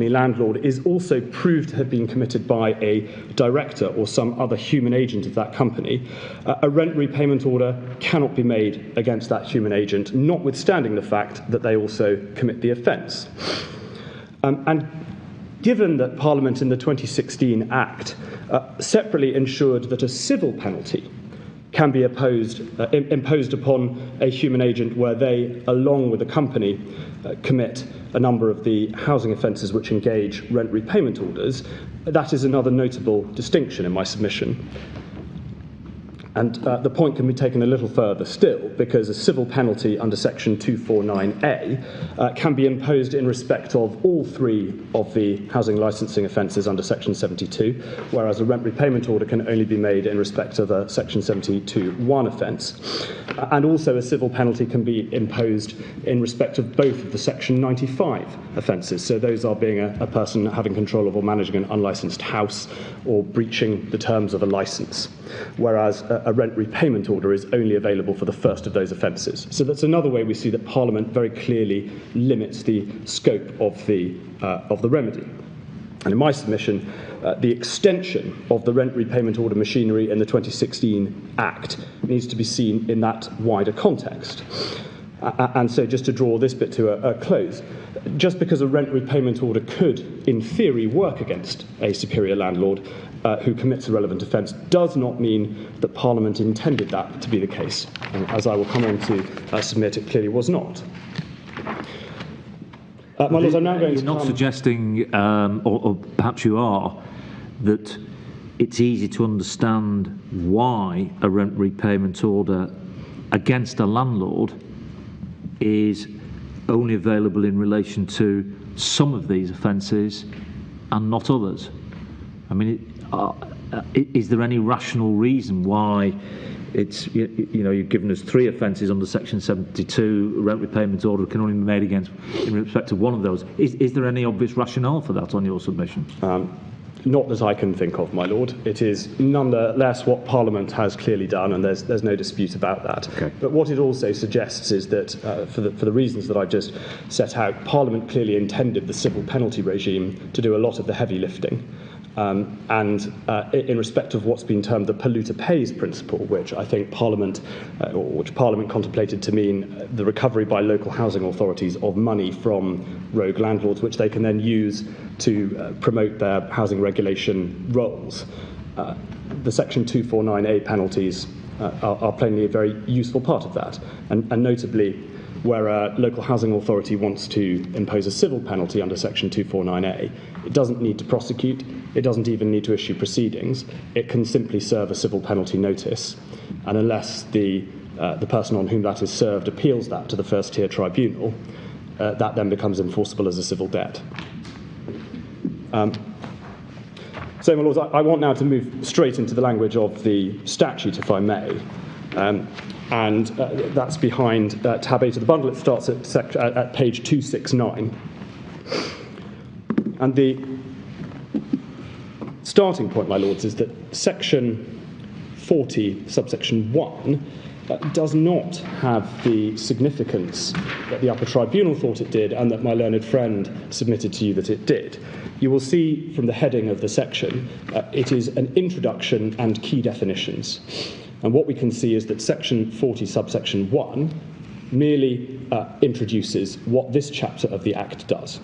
landlord, is also proved to have been committed by a director or some other human agent of that company, a rent repayment order cannot be made against that human agent, notwithstanding the fact that they also commit the offence. And given that Parliament in the 2016 Act separately ensured that a civil penalty can be imposed upon a human agent where they, along with the company, commit a number of the housing offences which engage rent repayment orders, that is another notable distinction in my submission. And the point can be taken a little further still, because a civil penalty under Section 249A can be imposed in respect of all 3 of the housing licensing offences under Section 72, whereas a rent repayment order can only be made in respect of a Section 72(1) offence. And also a civil penalty can be imposed in respect of both of the Section 95 offences. So those are being a person having control of or managing an unlicensed house or breaching the terms of a licence, whereas a rent repayment order is only available for the first of those offences. So that's another way we see that Parliament very clearly limits the scope of the remedy. And in my submission, the extension of the rent repayment order machinery in the 2016 Act needs to be seen in that wider context. And so just to draw this bit to a close, just because a rent repayment order could, in theory, work against a superior landlord who commits a relevant offence does not mean that Parliament intended that to be the case. And as I will come on to submit, it clearly was not. My Lords, I'm now going to... You're not suggesting, or perhaps you are, that it's easy to understand why a rent repayment order against a landlord is only available in relation to some of these offences and not others. I mean, is there any rational reason why it's, you've given us 3 offences under Section 72, a rent repayment order can only be made against in respect to one of those? Is there any obvious rationale for that on your submission? Not that I can think of, my Lord. It is nonetheless what Parliament has clearly done, and there's no dispute about that. Okay. But what it also suggests is that, for the reasons that I've just set out, Parliament clearly intended the civil penalty regime to do a lot of the heavy lifting. And in respect of what's been termed the polluter pays principle, which I think Parliament contemplated to mean the recovery by local housing authorities of money from rogue landlords, which they can then use to promote their housing regulation roles. The Section 249A penalties are plainly a very useful part of that, and notably, where a local housing authority wants to impose a civil penalty under Section 249A, It doesn't need to prosecute. It doesn't even need to issue proceedings. It can simply serve a civil penalty notice. And unless the person on whom that is served appeals that to the first-tier tribunal, that then becomes enforceable as a civil debt. So, my lords, I want now to move straight into the language of the statute, if I may. And that's behind tab 8 of the bundle. It starts at page 269. And the starting point, my lords, is that section 40, subsection 1, does not have the significance that the upper tribunal thought it did and that my learned friend submitted to you that it did. You will see from the heading of the section, it is an introduction and key definitions. And what we can see is that section 40, subsection 1, merely introduces what this chapter of the Act does.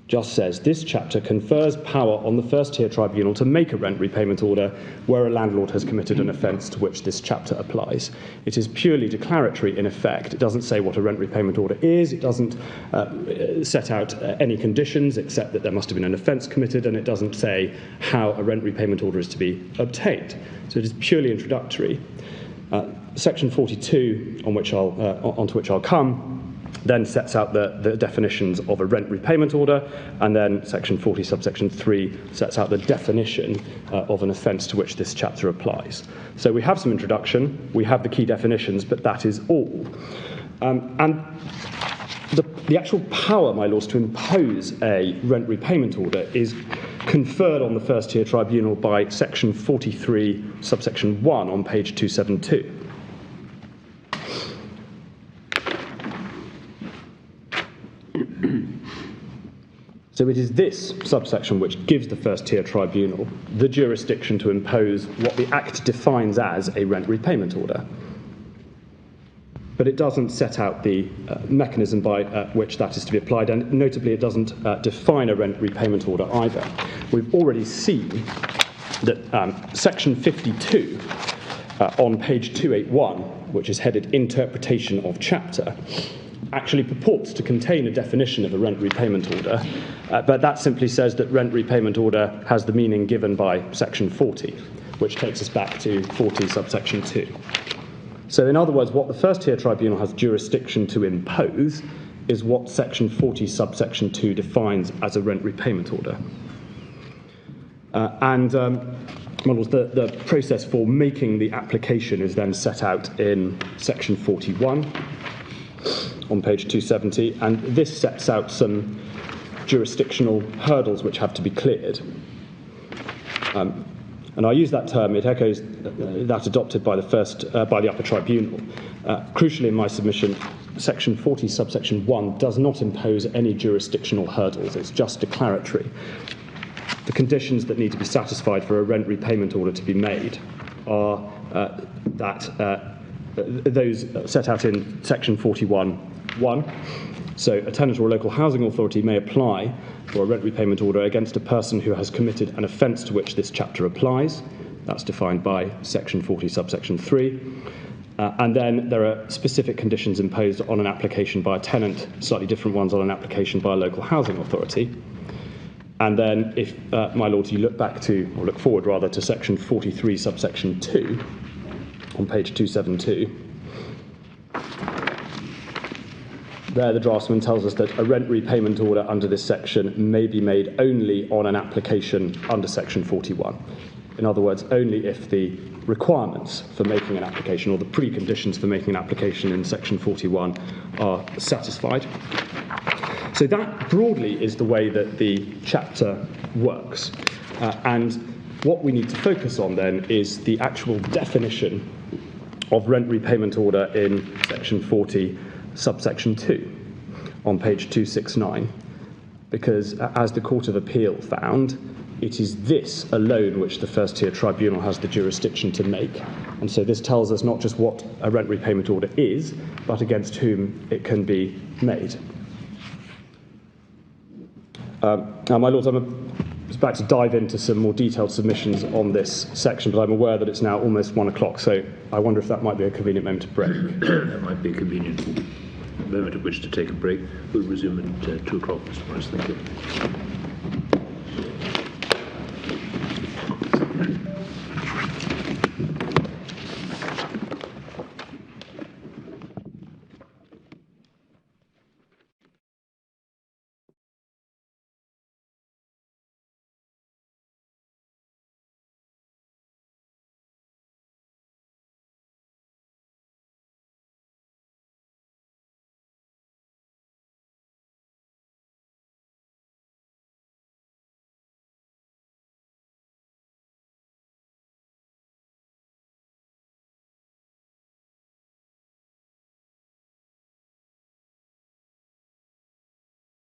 Just says, this chapter confers power on the first-tier tribunal to make a rent repayment order where a landlord has committed an offence to which this chapter applies. It is purely declaratory in effect. It doesn't say what a rent repayment order is. It doesn't set out any conditions except that there must have been an offence committed, and it doesn't say how a rent repayment order is to be obtained. So it is purely introductory. Section 42, onto which I'll come, then sets out the definitions of a rent repayment order, and then section 40, subsection 3 sets out the definition of an offence to which this chapter applies. So we have some introduction, we have the key definitions, but that is all. And the actual power, my lords, to impose a rent repayment order is conferred on the first-tier tribunal by section 43, subsection 1 on page 272. So it is this subsection which gives the first-tier tribunal the jurisdiction to impose what the Act defines as a rent repayment order. But it doesn't set out the mechanism by which that is to be applied, and notably it doesn't define a rent repayment order either. We've already seen that section 52 on page 281, which is headed Interpretation of Chapter, actually purports to contain a definition of a rent repayment order, but that simply says that rent repayment order has the meaning given by section 40, which takes us back to 40 subsection 2. So in other words, what the first-tier tribunal has jurisdiction to impose is what section 40 subsection 2 defines as a rent repayment order. The process for making the application is then set out in section 41 on page 270, and this sets out some jurisdictional hurdles which have to be cleared. And I use that term, it echoes that adopted by the upper tribunal. Crucially in my submission, section 40 subsection 1 does not impose any jurisdictional hurdles, it's just declaratory. The conditions that need to be satisfied for a rent repayment order to be made are those set out in section 41(1). So a tenant or a local housing authority may apply for a rent repayment order against a person who has committed an offence to which this chapter applies. That's defined by section 40 subsection 3. And then there are specific conditions imposed on an application by a tenant, slightly different ones on an application by a local housing authority. And then if, my lords, you look forward rather to section 43 subsection 2 on page 272, there the draftsman tells us that a rent repayment order under this section may be made only on an application under section 41. In other words, only if the requirements for making an application or the preconditions for making an application in section 41 are satisfied. So that broadly is the way that the chapter works. And what we need to focus on then is the actual definition of rent repayment order in section 40 subsection 2 on page 269, because as the Court of Appeal found, it is this alone which the first-tier tribunal has the jurisdiction to make. And so this tells us not just what a rent repayment order is, but against whom it can be made. Now, my lords, I'm about to dive into some more detailed submissions on this section, but I'm aware that it's now almost 1 o'clock, so I wonder if that might be a convenient moment to break. That might be a convenient moment at which to take a break. We'll resume at 2 o'clock, Mr. Morris. Thank you.